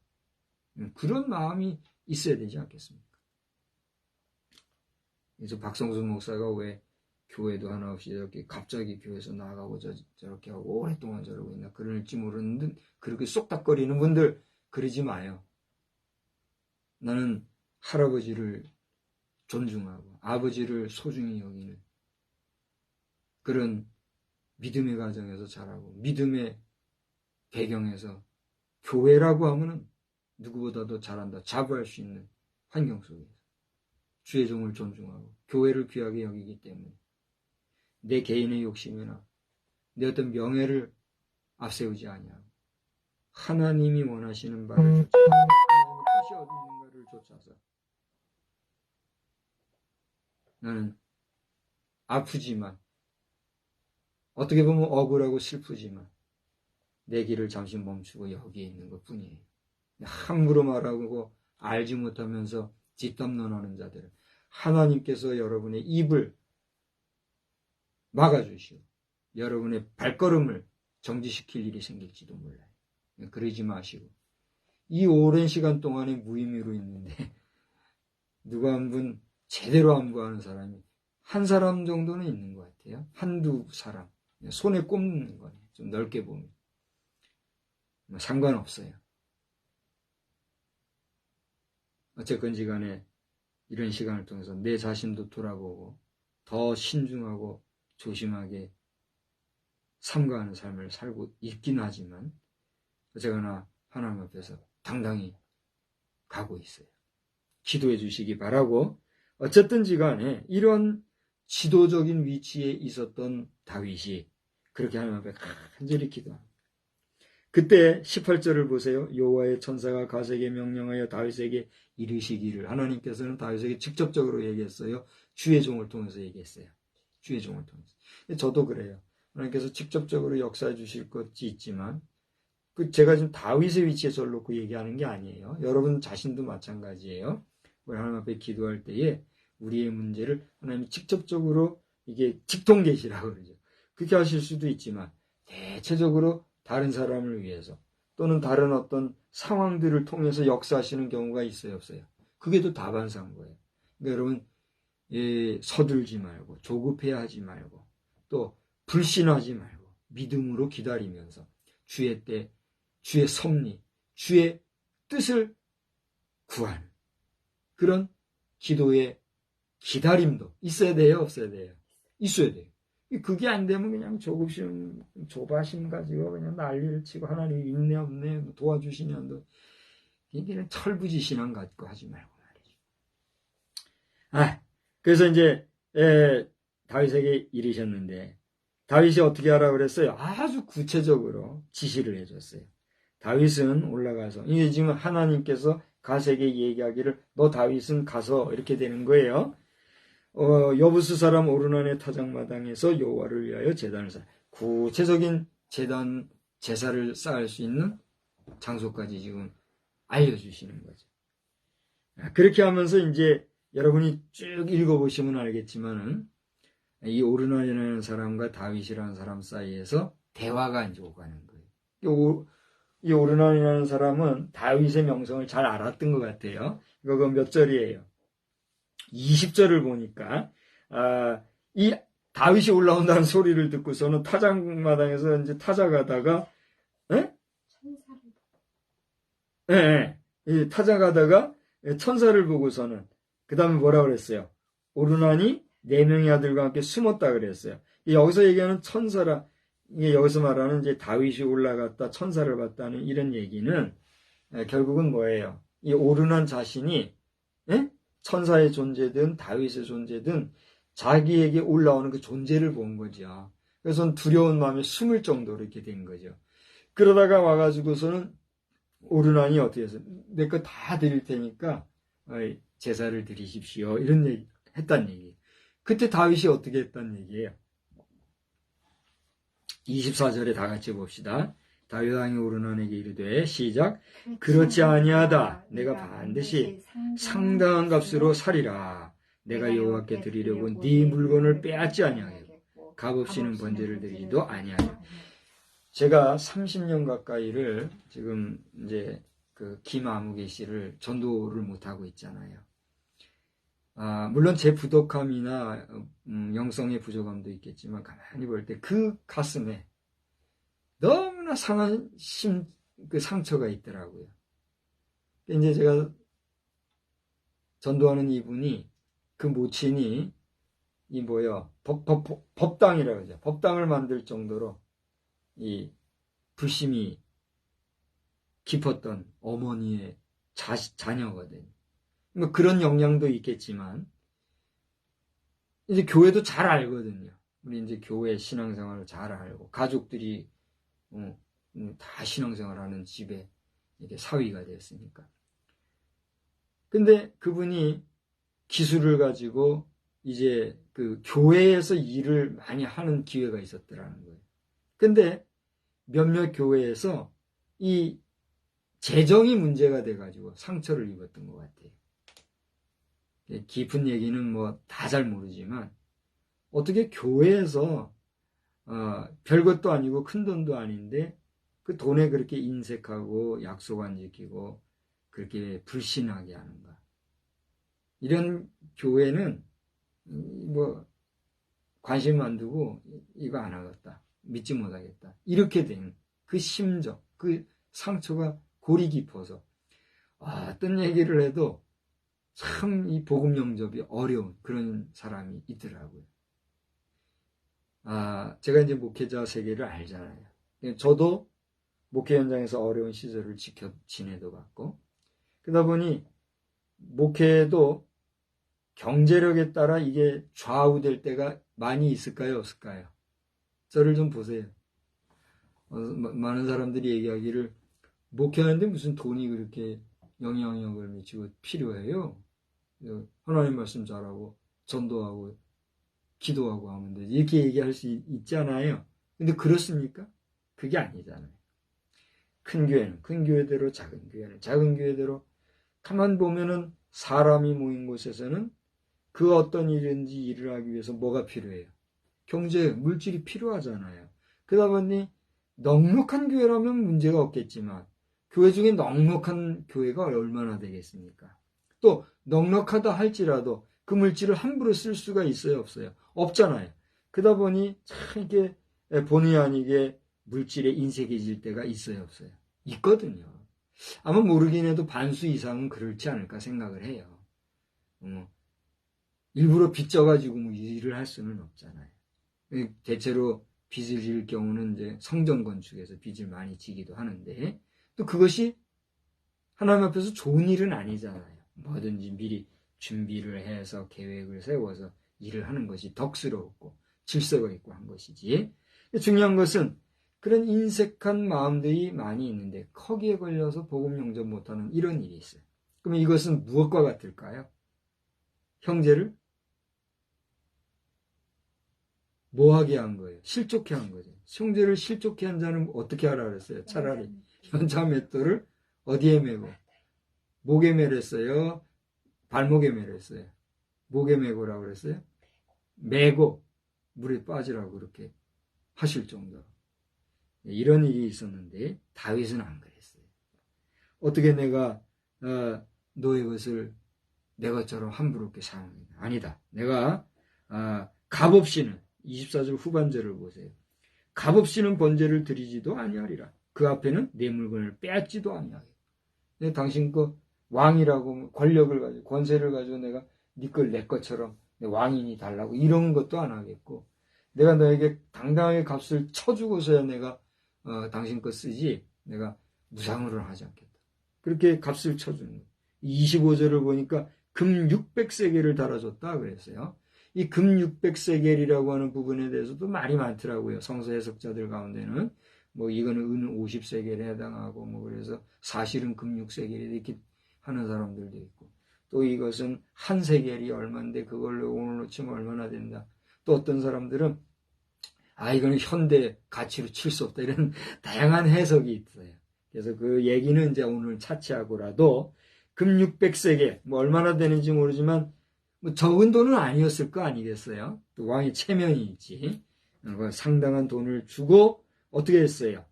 Speaker 2: 그런 마음이 있어야 되지 않겠습니까? 그래서 박성수 목사가 왜 교회도 하나 없이 이렇게 갑자기 교회에서 나가고 저렇게 하고 오랫동안 저러고 있나 그럴지 모르는데, 그렇게 쏙닥거리는 분들 그러지 마요. 나는 할아버지를 존중하고 아버지를 소중히 여기는 그런 믿음의 가정에서 자라고 믿음의 배경에서 교회라고 하면은 누구보다도 잘한다, 자부할 수 있는 환경 속에서 주의 종을 존중하고 교회를 귀하게 여기기 때문에 내 개인의 욕심이나 내 어떤 명예를 앞세우지 아니하고 하나님이 원하시는 바를 쫓아서 하나님의 뜻이 어디 있는가를 쫓아서 나는 아프지만 어떻게 보면 억울하고 슬프지만 내 길을 잠시 멈추고 여기에 있는 것 뿐이에요. 함부로 말하고 알지 못하면서 뒷담론하는 자들은 하나님께서 여러분의 입을 막아주시고 여러분의 발걸음을 정지시킬 일이 생길지도 몰라요. 그러지 마시고 이 오랜 시간 동안에 무의미로 있는데 누가 한 분 제대로 안부하는 사람이 한 사람 정도는 있는 것 같아요. 한두 사람. 손에 꼽는 거네. 좀 넓게 보면. 상관없어요. 어쨌건지 간에 이런 시간을 통해서 내 자신도 돌아보고 더 신중하고 조심하게 삼가하는 삶을 살고 있긴 하지만 어쨌거나 하나님 앞에서 당당히 가고 있어요. 기도해 주시기 바라고, 어쨌든지 간에 이런 지도적인 위치에 있었던 다윗이 그렇게 하나님 앞에 간절히 기도합니다. 그때 18절을 보세요. 여호와의 천사가 가세에게 명령하여 다윗에게 이르시기를, 하나님께서는 다윗에게 직접적으로 얘기했어요. 주의 종을 통해서 얘기했어요. 주의 종을 통해서. 저도 그래요. 하나님께서 직접적으로 역사해 주실 것이 있지만 제가 지금 다윗의 위치에 저를 놓고 얘기하는 게 아니에요. 여러분 자신도 마찬가지예요. 우리 하나님 앞에 기도할 때에 우리의 문제를 하나님이 직접적으로 이게 직통계시라고 그러죠. 그렇게 하실 수도 있지만 대체적으로 다른 사람을 위해서 또는 다른 어떤 상황들을 통해서 역사하시는 경우가 있어요, 없어요? 그게 또 다반사인 거예요. 그러니까 여러분 서둘지 말고 조급해하지 말고 또 불신하지 말고 믿음으로 기다리면서 주의 때, 주의 섭리, 주의 뜻을 구하는 그런 기도의 기다림도 있어야 돼요, 없어야 돼요? 있어야 돼요. 그게 안 되면 그냥 조바심 가지고 그냥 난리를 치고 하나님 있네 없네 도와주시냐 그냥 철부지 신앙 갖고 하지 말고 말이죠. 그래서 이제 다윗에게 이르셨는데 다윗이 어떻게 하라고 그랬어요? 아주 구체적으로 지시를 해줬어요. 다윗은 올라가서 이게 지금 하나님께서 가세에게 얘기하기를 너 다윗은 가서 이렇게 되는 거예요. 여부스 사람 오르난의 타작마당에서 여호와를 위하여 제단을 쌓아. 구체적인 제사를 쌓을 수 있는 장소까지 지금 알려주시는 거죠. 그렇게 하면서 이제 여러분이 쭉 읽어보시면 알겠지만은 이 오르난이라는 사람과 다윗이라는 사람 사이에서 대화가 이제 오가는 거예요. 이 오르난이라는 사람은 다윗의 명성을 잘 알았던 것 같아요. 이거 몇 절이에요? 20절을 보니까 이 다윗이 올라온다는 소리를 듣고서는 타작마당에서 이제 타작하다가 타작하다가 천사를 보고서는 그 다음에 뭐라 그랬어요? 오르난이 4명의 아들과 함께 숨었다 그랬어요. 여기서 얘기하는 천사라, 이게 여기서 말하는 이제 다윗이 올라갔다 천사를 봤다는 이런 얘기는 결국은 뭐예요? 이 오르난 자신이 천사의 존재든 다윗의 존재든 자기에게 올라오는 그 존재를 본 거죠. 그래서 두려운 마음에 숨을 정도로 이렇게 된 거죠. 그러다가 와가지고서는 오르난이 어떻게 해서 내 거 다 드릴 테니까 제사를 드리십시오. 이런 얘기 했단 얘기예요. 그때 다윗이 어떻게 했단 얘기예요? 24절에 다 같이 봅시다. 다윗 왕이 오르난에게 이르되 시작. 그렇지 아니하다. 내가 반드시 상당한 값으로 사리라. 내가 여호와께 드리려고 네 물건을 빼앗지 아니하겠고 값없이는 번제를 드리지도 아니하여. 제가 30년 가까이를 지금 이제 그 김아무개 씨를 전도를 못하고 있잖아요. 물론 제 부족함이나 영성의 부족함도 있겠지만 가만히 볼 때 그 가슴에 너무나 상한 그 상처가 있더라고요. 이제 제가 전도하는 이분이 그 모친이 법당이라고 하죠. 법당을 만들 정도로 이 불심이 깊었던 어머니의 자녀거든요. 뭐 그런 영향도 있겠지만 이제 교회도 잘 알거든요. 우리 이제 교회 신앙생활을 잘 알고 가족들이 다 신앙생활하는 집에 이렇게 사위가 되었으니까. 근데 그분이 기술을 가지고 이제 그 교회에서 일을 많이 하는 기회가 있었더라는 거예요. 근데 몇몇 교회에서 이 재정이 문제가 돼가지고 상처를 입었던 것 같아요. 깊은 얘기는 뭐 다 잘 모르지만 어떻게 교회에서 별것도 아니고 큰 돈도 아닌데 그 돈에 그렇게 인색하고 약속 안 지키고 그렇게 불신하게 하는가. 이런 교회는 뭐 관심 안 두고 이거 안 하겠다. 믿지 못하겠다. 이렇게 된 그 심정, 그 상처가 골이 깊어서 어떤 얘기를 해도 참 이 복음 영접이 어려운 그런 사람이 있더라고요. 제가 이제 목회자 세계를 알잖아요. 저도 목회 현장에서 어려운 시절을 지내도 봤고, 그러다 보니 목회도 경제력에 따라 이게 좌우될 때가 많이 있을까요, 없을까요? 저를 좀 보세요. 많은 사람들이 얘기하기를 목회하는데 무슨 돈이 그렇게 영향력을 미치고 필요해요? 하나님 말씀 잘하고 전도하고 기도하고 하면 되지. 이렇게 얘기할 수 있잖아요. 근데 그렇습니까? 그게 아니잖아요. 큰 교회는 큰 교회대로, 작은 교회는 작은 교회대로. 가만 보면은 사람이 모인 곳에서는 그 어떤 일인지 일을 하기 위해서 뭐가 필요해요? 경제, 물질이 필요하잖아요. 그러다 보니 넉넉한 교회라면 문제가 없겠지만 교회 중에 넉넉한 교회가 얼마나 되겠습니까? 또 넉넉하다 할지라도 그 물질을 함부로 쓸 수가 있어요, 없어요? 없잖아요. 그러다 보니 참 이게 본의 아니게 물질에 인색해질 때가 있어요, 없어요? 있거든요. 아마 모르긴 해도 반수 이상은 그렇지 않을까 생각을 해요. 일부러 빚져가지고 뭐 일을 할 수는 없잖아요. 대체로 빚을 질 경우는 이제 성전 건축에서 빚을 많이 지기도 하는데, 또 그것이 하나님 앞에서 좋은 일은 아니잖아요. 뭐든지 미리 준비를 해서 계획을 세워서 일을 하는 것이 덕스러웠고 질서가 있고 한 것이지. 중요한 것은 그런 인색한 마음들이 많이 있는데 거기에 걸려서 복음 영접 못하는 이런 일이 있어요. 그러면 이것은 무엇과 같을까요? 형제를 뭐하게 한 거예요? 실족해 한 거죠. 형제를 실족해 한 자는 어떻게 하라 그랬어요? 차라리 연차 맷돌을 어디에 메고? 목에 매랬어요? 발목에 매랬어요? 목에 메고라고 그랬어요? 메고 물에 빠지라고 그렇게 하실 정도로. 이런 일이 있었는데 다윗은 안 그랬어요. 어떻게 내가 너의 것을 내 것처럼 함부롭게 사용했냐? 아니다. 내가 값없이는 24절 후반절을 보세요. 값없이는 번제를 드리지도 아니하리라. 그 앞에는 내 물건을 빼앗지도 아니하겠다. 당신 거 왕이라고 권력을 가지고 권세를 가지고 내가 네 걸 내 것처럼 왕인이 달라고 이런 것도 안 하겠고, 내가 너에게 당당하게 값을 쳐주고서야 내가 당신 거 쓰지 내가 무상으로는 하지 않겠다. 그렇게 값을 쳐주는 거예요. 25절을 보니까 금 600세겔을 달아줬다 그랬어요. 이 금 600세겔이라고 하는 부분에 대해서도 말이 많더라고요. 성서 해석자들 가운데는 뭐 이거는 은 50세겔에 해당하고 뭐 그래서 사실은 금 6세겔이 이렇게 하는 사람들도 있고, 또 이것은 한 세겔이 얼마인데 그걸로 오늘로 치면 얼마나 된다. 또 어떤 사람들은 이거는 현대 가치로 칠 수 없다. 이런 다양한 해석이 있어요. 그래서 그 얘기는 이제 오늘 차치하고라도 금 600세겔 뭐 얼마나 되는지 모르지만 뭐 적은 돈은 아니었을 거 아니겠어요? 또 왕의 체면이 있지. 상당한 돈을 주고 어떻게 했어요?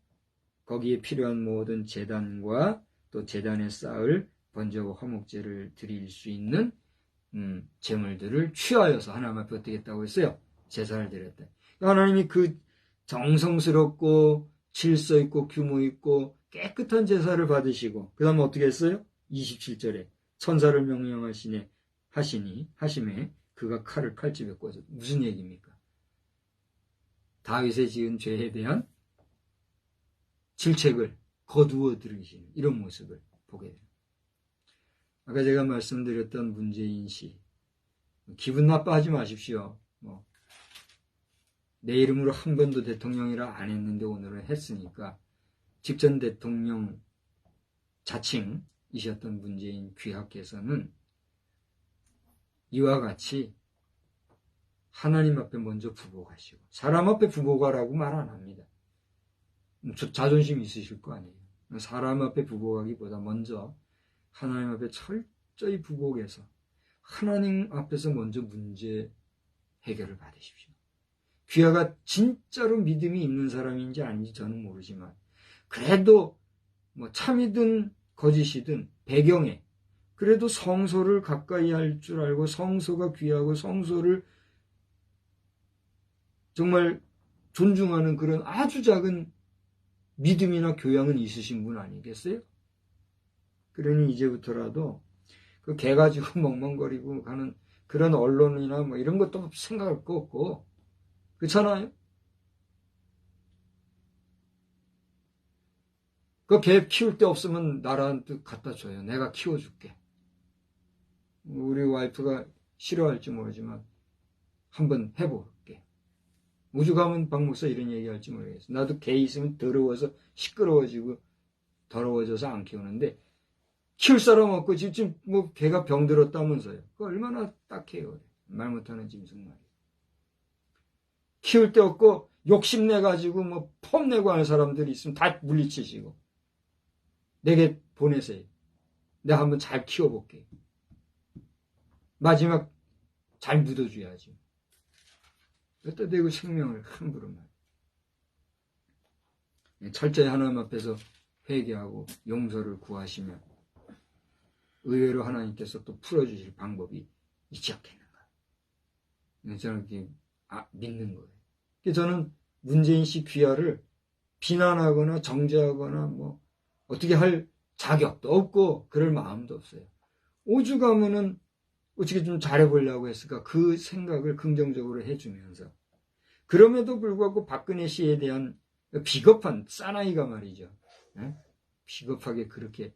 Speaker 2: 거기에 필요한 모든 제단과 또 제단에 쌓을 번제와 화목제를 드릴 수 있는 제물들을 취하여서 하나님 앞에 어떻게 했다고 했어요? 제사를 드렸다. 하나님이 그 정성스럽고 질서 있고 규모 있고 깨끗한 제사를 받으시고 그 다음에 어떻게 했어요? 27절에 천사를 명령하시니 그가 칼을 칼집에 꽂아. 무슨 얘기입니까? 다윗의 지은 죄에 대한 질책을 거두어 들으시는 이런 모습을 보게 됩니다. 아까 제가 말씀드렸던 문재인 씨, 기분 나빠하지 마십시오. 내 이름으로 한 번도 대통령이라 안 했는데 오늘은 했으니까 직전 대통령 자칭이셨던 문재인 귀하께서는 이와 같이 하나님 앞에 먼저 부복하시고, 사람 앞에 부복하라고 말 안 합니다. 자존심 있으실 거 아니에요. 사람 앞에 부복하기보다 먼저 하나님 앞에 철저히 부복해서 하나님 앞에서 먼저 문제 해결을 받으십시오. 귀하가 진짜로 믿음이 있는 사람인지 아닌지 저는 모르지만 그래도 뭐 참이든 거짓이든 배경에 그래도 성소를 가까이 할 줄 알고 성소가 귀하고 성소를 정말 존중하는 그런 아주 작은 믿음이나 교양은 있으신 분 아니겠어요? 그러니 이제부터라도 그 개 가지고 멍멍거리고 가는 그런 언론이나 뭐 이런 것도 생각할 거 없고, 그렇잖아요? 그 개 키울 데 없으면 나라한테 갖다 줘요. 내가 키워줄게. 우리 와이프가 싫어할지 모르지만 한번 해볼게. 우주 가면 박 목사 이런 얘기 할지 모르겠어. 나도 개 있으면 더러워서 시끄러워지고 더러워져서 안 키우는데 키울 사람 없고 지금 뭐 개가 병들었다면서요. 그거 얼마나 딱해요. 말 못하는 짐승 말이에요. 키울 데 없고 욕심내가지고 뭐 폼내고 하는 사람들이 있으면 다 물리치시고 내게 보내세요. 내가 한번 잘 키워볼게. 마지막 잘 묻어줘야지. 여기다 대고 생명을 함부로 말. 철저히 하나님 앞에서 회개하고 용서를 구하시면 의외로 하나님께서 또 풀어주실 방법이 있지 않겠는가. 저는 이렇게 믿는 거예요. 저는 문재인 씨 귀하를 비난하거나 정죄하거나 뭐 어떻게 할 자격도 없고 그럴 마음도 없어요. 오죽하면은 어떻게 좀 잘해보려고 했을까, 그 생각을 긍정적으로 해주면서. 그럼에도 불구하고 박근혜 씨에 대한 비겁한 사나이가 말이죠. 비겁하게 그렇게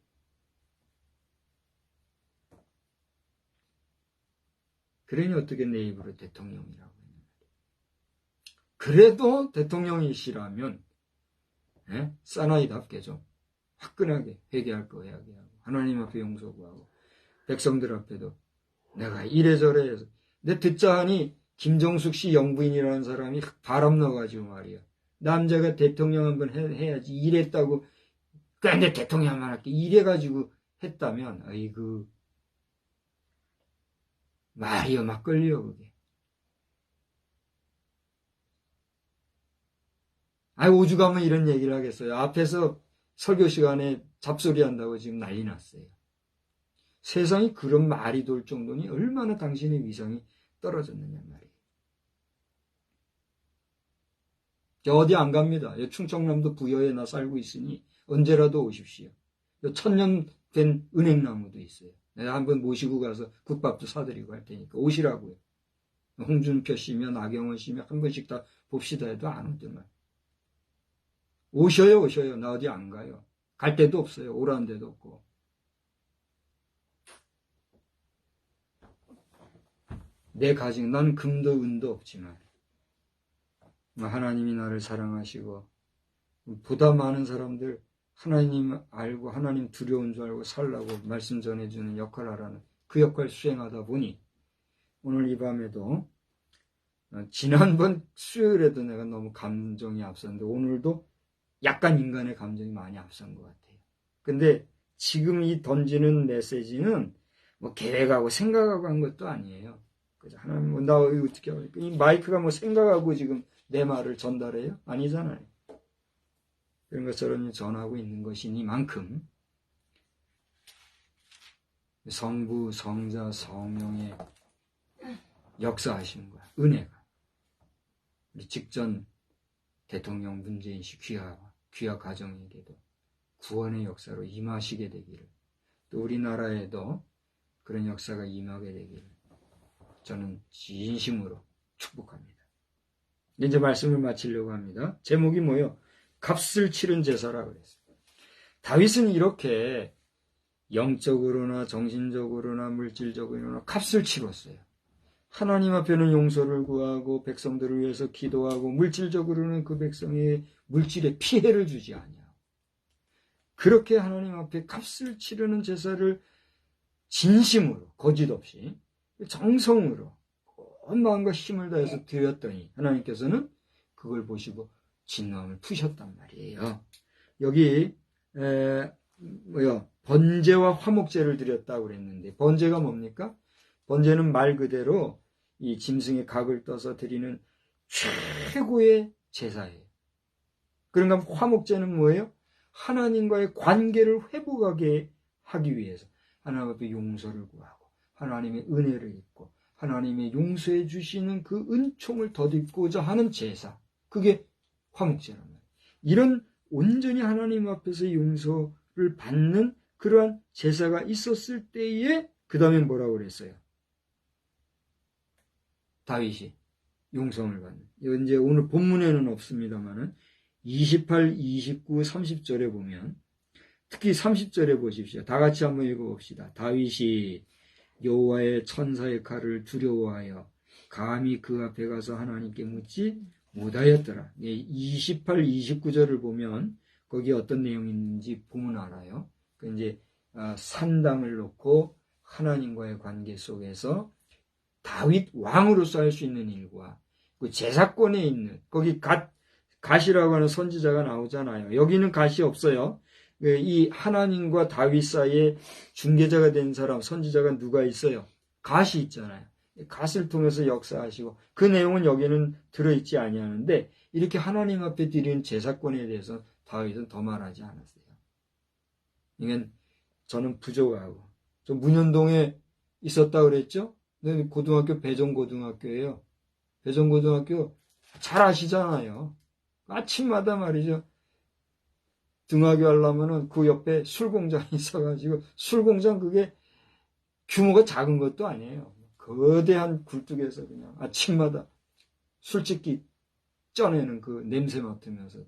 Speaker 2: 그러니 어떻게 내 입으로 대통령이라고 했는데. 그래도 대통령이시라면 사나이답게 좀 화끈하게 회개할 거 회개하고 하나님 앞에 용서 구하고 백성들 앞에도 내가 이래저래 해서 내 듣자 하니 김정숙 씨 영부인이라는 사람이 바람 넣어가지고 말이야. 남자가 대통령 한번 해야지 이랬다고 근데 대통령만 할게. 이래가지고 했다면, 아이고, 말이요, 막걸리요, 그게. 오죽하면 이런 얘기를 하겠어요. 앞에서 설교 시간에 잡소리 한다고 지금 난리 났어요. 세상이 그런 말이 돌 정도니 얼마나 당신의 위상이 떨어졌느냐 말이에요. 저 어디 안 갑니다. 충청남도 부여에 나 살고 있으니 언제라도 오십시오. 천년 된 은행나무도 있어요. 내가 한번 모시고 가서 국밥도 사드리고 할 테니까 오시라고요. 홍준표 씨며 나경원 씨며 한 번씩 다 봅시다 해도 안 오더만. 오셔요. 나 어디 안 가요. 갈 데도 없어요. 오라는 데도 없고. 내 가진, 난 금도 은도 없지만 하나님이 나를 사랑하시고 보다 많은 사람들 하나님 알고 하나님 두려운 줄 알고 살라고 말씀 전해주는 역할을 하라는 그 역할을 수행하다 보니 오늘 이 밤에도 지난번 수요일에도 내가 너무 감정이 앞섰는데 오늘도 약간 인간의 감정이 많이 앞선 것 같아요. 근데 지금 이 던지는 메시지는 뭐 계획하고 생각하고 한 것도 아니에요. 그죠? 하나님, 나 어떻게 하니까 이 마이크가 뭐 생각하고 지금 내 말을 전달해요? 아니잖아요. 그런 것처럼 전하고 있는 것이니만큼 성부, 성자, 성령의 역사하시는 거야. 은혜가. 우리 직전 대통령 문재인 씨 귀하 가정에게도 구원의 역사로 임하시게 되기를, 또 우리나라에도 그런 역사가 임하게 되기를 저는 진심으로 축복합니다. 이제 말씀을 마치려고 합니다. 제목이 뭐예요? 값을 치른 제사라고 그랬어요. 다윗은 이렇게 영적으로나 정신적으로나 물질적으로나 값을 치렀어요. 하나님 앞에는 용서를 구하고 백성들을 위해서 기도하고 물질적으로는 그 백성의 물질에 피해를 주지 아니하고 그렇게 하나님 앞에 값을 치르는 제사를 진심으로 거짓 없이 정성으로 온 마음과 힘을 다해서 드렸더니 하나님께서는 그걸 보시고 진노함을 푸셨단 말이에요. 여기 번제와 화목제를 드렸다고 그랬는데 번제가 뭡니까? 번제는 말 그대로 이 짐승의 각을 떠서 드리는 최고의 제사예요. 그런가 화목제는 뭐예요? 하나님과의 관계를 회복하게 하기 위해서 하나님 앞에 용서를 구하고 하나님의 은혜를 입고 하나님의 용서해 주시는 그 은총을 덧입고자 하는 제사, 그게 화목제란 말이에요. 이런 온전히 하나님 앞에서 용서를 받는 그러한 제사가 있었을 때에 그 다음에 뭐라고 그랬어요? 다윗이 용서를 받는. 이제 오늘 본문에는 없습니다만은 28, 29, 30절에 보면 특히 30절에 보십시오. 다 같이 한번 읽어봅시다. 다윗이 여호와의 천사의 칼을 두려워하여 감히 그 앞에 가서 하나님께 묻지 못하였더라. 28, 29절을 보면 거기에 어떤 내용이 있는지 보면 알아요. 이제 산당을 놓고 하나님과의 관계 속에서 다윗 왕으로서 할 수 있는 일과 그 제사권에 있는 거기 갓이라고 하는 선지자가 나오잖아요. 여기는 갓이 없어요. 이 하나님과 다윗 사이에 중개자가 된 사람, 선지자가 누가 있어요? 갓이 있잖아요. 갓을 통해서 역사하시고 그 내용은 여기는 들어있지 아니하는데 이렇게 하나님 앞에 드리는 제사권에 대해서 다윗은 더 말하지 않았어요. 이건 저는 부족하고 저 문현동에 있었다 그랬죠? 고등학교 배정고등학교예요. 배정고등학교 잘 아시잖아요. 아침마다 말이죠. 등하교 하려면은 그 옆에 술공장이 있어가지고 술공장 그게 규모가 작은 것도 아니에요. 거대한 굴뚝에서 그냥 아침마다 술집기 쪄내는 그 냄새 맡으면서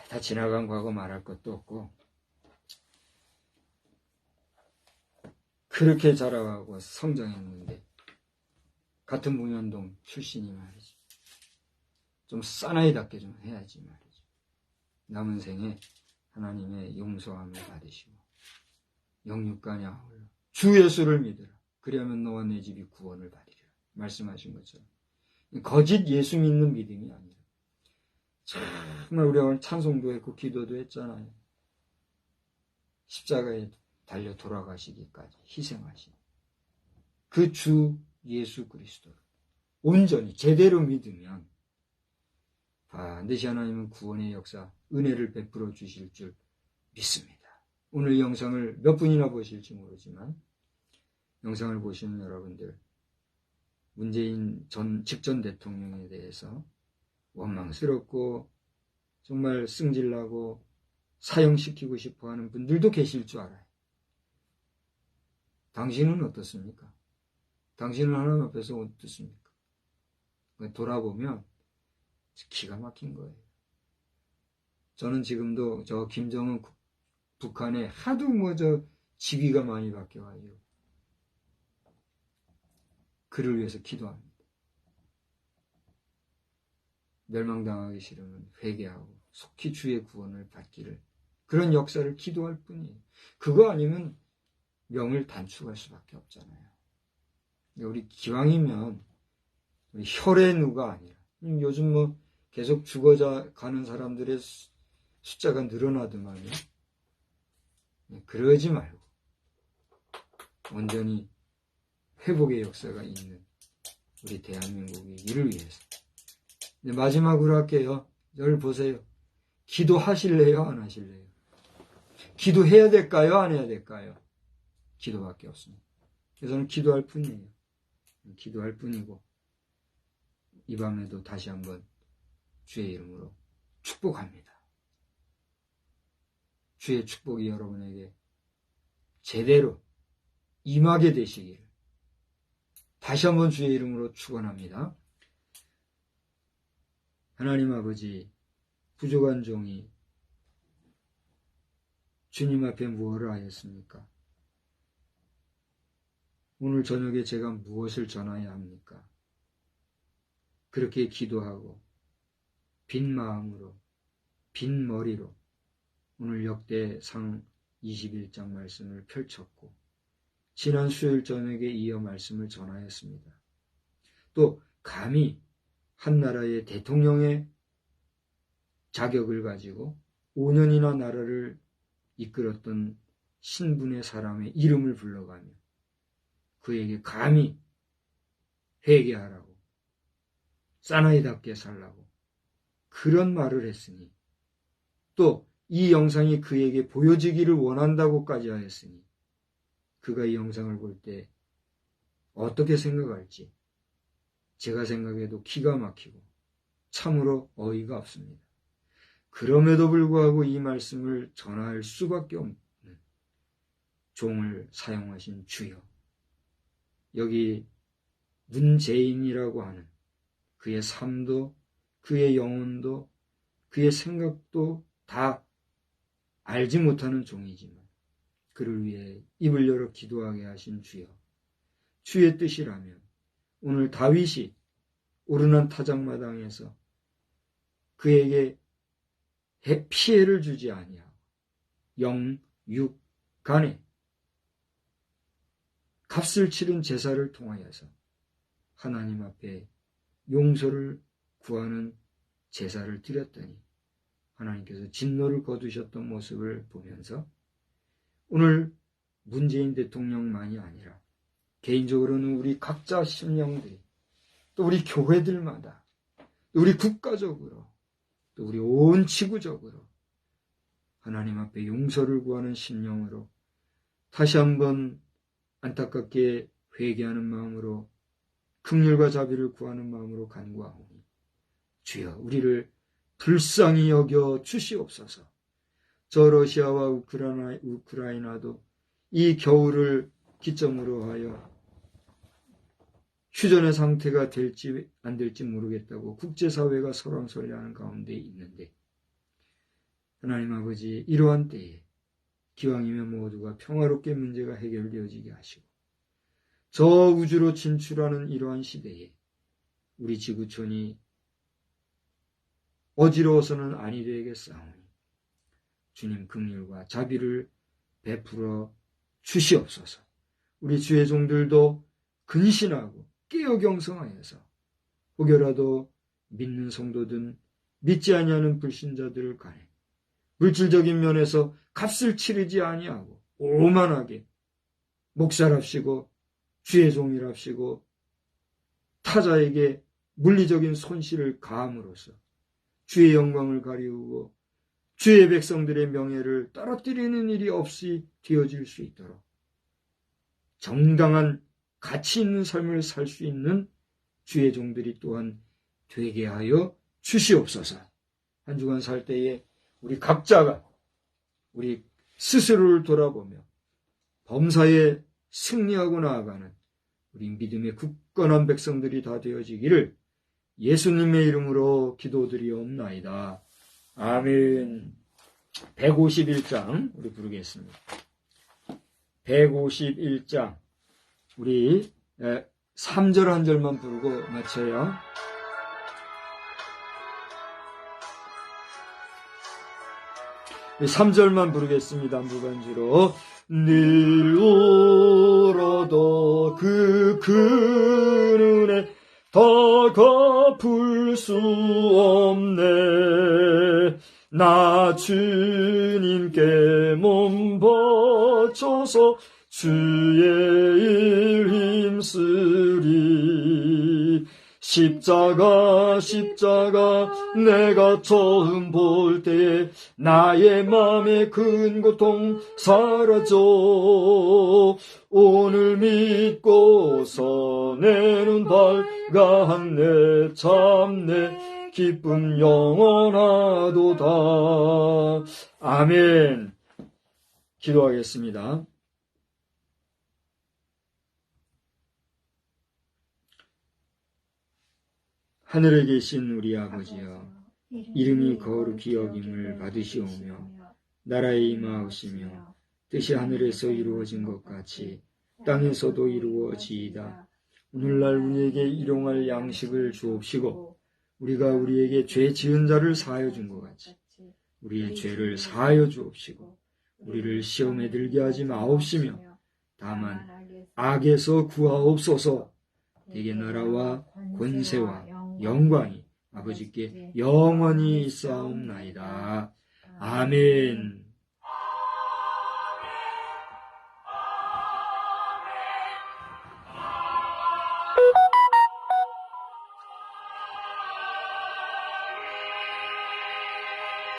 Speaker 2: 다 지나간 과거 말할 것도 없고 그렇게 자라가고 성장했는데 같은 문현동 출신이 말이죠. 좀 사나이답게 좀 해야지 말이죠. 남은 생에 하나님의 용서함을 받으시고 영육간에 아울러 주 예수를 믿으라. 그리하면 너와 내 집이 구원을 받으리라. 말씀하신 것처럼 거짓 예수 믿는 믿음이 아니라 정말 우리가 오늘 찬송도 했고 기도도 했잖아요. 십자가에 달려 돌아가시기까지 희생하신 그 주 예수 그리스도를 온전히 제대로 믿으면 반드시 하나님은 구원의 역사, 은혜를 베풀어 주실 줄 믿습니다. 오늘 영상을 몇 분이나 보실지 모르지만 영상을 보시는 여러분들, 문재인 직전 대통령에 대해서 원망스럽고 정말 승질나고 사형시키고 싶어하는 분들도 계실 줄 알아요. 당신은 어떻습니까? 당신은 하나님 앞에서 어떻습니까? 돌아보면 기가 막힌 거예요. 저는 지금도 저 김정은 북한에 하도 직위가 많이 바뀌어가지고 그를 위해서 기도합니다. 멸망당하기 싫으면 회개하고 속히 주의 구원을 받기를, 그런 역사를 기도할 뿐이에요. 그거 아니면 명을 단축할 수밖에 없잖아요. 우리 기왕이면 우리 혈의 누가 아니라, 요즘 계속 죽어가는 사람들의 숫자가 늘어나더만요. 그러지 말고 온전히 회복의 역사가 있는 우리 대한민국이 이를 위해서. 마지막으로 할게요. 여러분 보세요. 기도하실래요? 안 하실래요? 기도해야 될까요? 안 해야 될까요? 기도밖에 없습니다. 그래서 저는 기도할 뿐이에요. 기도할 뿐이고, 이 밤에도 다시 한번 주의 이름으로 축복합니다. 주의 축복이 여러분에게 제대로 임하게 되시기를 다시 한번 주의 이름으로 축원합니다. 하나님 아버지, 부족한 종이 주님 앞에 무엇을 하였습니까? 오늘 저녁에 제가 무엇을 전해야 합니까? 그렇게 기도하고 빈 마음으로, 빈 머리로 오늘 역대상 21장 말씀을 펼쳤고, 지난 수요일 저녁에 이어 말씀을 전하였습니다. 또 감히 한 나라의 대통령의 자격을 가지고 5년이나 나라를 이끌었던 신분의 사람의 이름을 불러가며 그에게 감히 회개하라고, 사나이답게 살라고 그런 말을 했으니, 또 이 영상이 그에게 보여지기를 원한다고까지 하였으니, 그가 이 영상을 볼 때 어떻게 생각할지 제가 생각해도 기가 막히고 참으로 어이가 없습니다. 그럼에도 불구하고 이 말씀을 전할 수밖에 없는 종을 사용하신 주여, 여기 문재인이라고 하는 그의 삶도, 그의 영혼도, 그의 생각도 다 알지 못하는 종이지만 그를 위해 입을 열어 기도하게 하신 주여, 주의 뜻이라면 오늘 다윗이 오르난 타작마당에서 그에게 피해를 주지 아니하고 영, 육, 간에 값을 치른 제사를 통하여서 하나님 앞에 용서를 구하는 제사를 드렸더니 하나님께서 진노를 거두셨던 모습을 보면서 오늘 문재인 대통령만이 아니라 개인적으로는 우리 각자 심령들이, 또 우리 교회들마다, 또 우리 국가적으로, 또 우리 온 지구적으로 하나님 앞에 용서를 구하는 심령으로 다시 한번 안타깝게 회개하는 마음으로, 긍휼과 자비를 구하는 마음으로 간구하오니 주여 우리를 불쌍히 여겨 주시옵소서. 저 러시아와 우크라이나도 이 겨울을 기점으로 하여 휴전의 상태가 될지 안 될지 모르겠다고 국제사회가 설왕설래하는 가운데 있는데, 하나님 아버지, 이러한 때에 기왕이면 모두가 평화롭게 문제가 해결되어지게 하시고, 저 우주로 진출하는 이러한 시대에 우리 지구촌이 어지러워서는 아니 되겠사오니 주님 긍휼과 자비를 베풀어 주시옵소서. 우리 주의 종들도 근신하고 깨어 경성하여서 혹여라도 믿는 성도든 믿지 아니하는 불신자들을 간에 물질적인 면에서 값을 치르지 아니하고 오만하게 목사랍시고 주의 종이랍시고 타자에게 물리적인 손실을 가함으로써 주의 영광을 가리우고 주의 백성들의 명예를 떨어뜨리는 일이 없이 되어질 수 있도록 정당한 가치 있는 삶을 살 수 있는 주의 종들이 또한 되게 하여 주시옵소서. 한 주간 살 때에 우리 각자가 우리 스스로를 돌아보며 범사에 승리하고 나아가는 우리 믿음의 굳건한 백성들이 다 되어지기를 예수님의 이름으로 기도드리옵나이다. 아멘. 151장 우리 부르겠습니다. 151장 우리 3절 한 절만 부르고 마쳐요. 우리 3절만 부르겠습니다. 무반주로. 늘 울어도 그 은혜 더 갚을 수 없네. 나 주님께 몸 바쳐서 주의 일 힘쓰리. 십자가 내가 처음 볼 때 나의 맘에 큰 고통 사라져. 오늘 믿고서 내 눈 밝았네. 참내 기쁨 영원하도다. 아멘. 기도하겠습니다. 하늘에 계신 우리 아버지여, 이름이 거룩히 여김을 받으시오며 나라에 임하옵시며 뜻이 하늘에서 이루어진 것 같이 땅에서도 이루어지이다. 오늘날 우리에게 일용할 양식을 주옵시고 우리가 우리에게 죄 지은 자를 사하여 준 것 같이 우리의 죄를 사하여 주옵시고 우리를 시험에 들게 하지 마옵시며 다만 악에서 구하옵소서. 대개 나라와 권세와 영광이 아버지께 영원히 있사옵나이다. 아멘.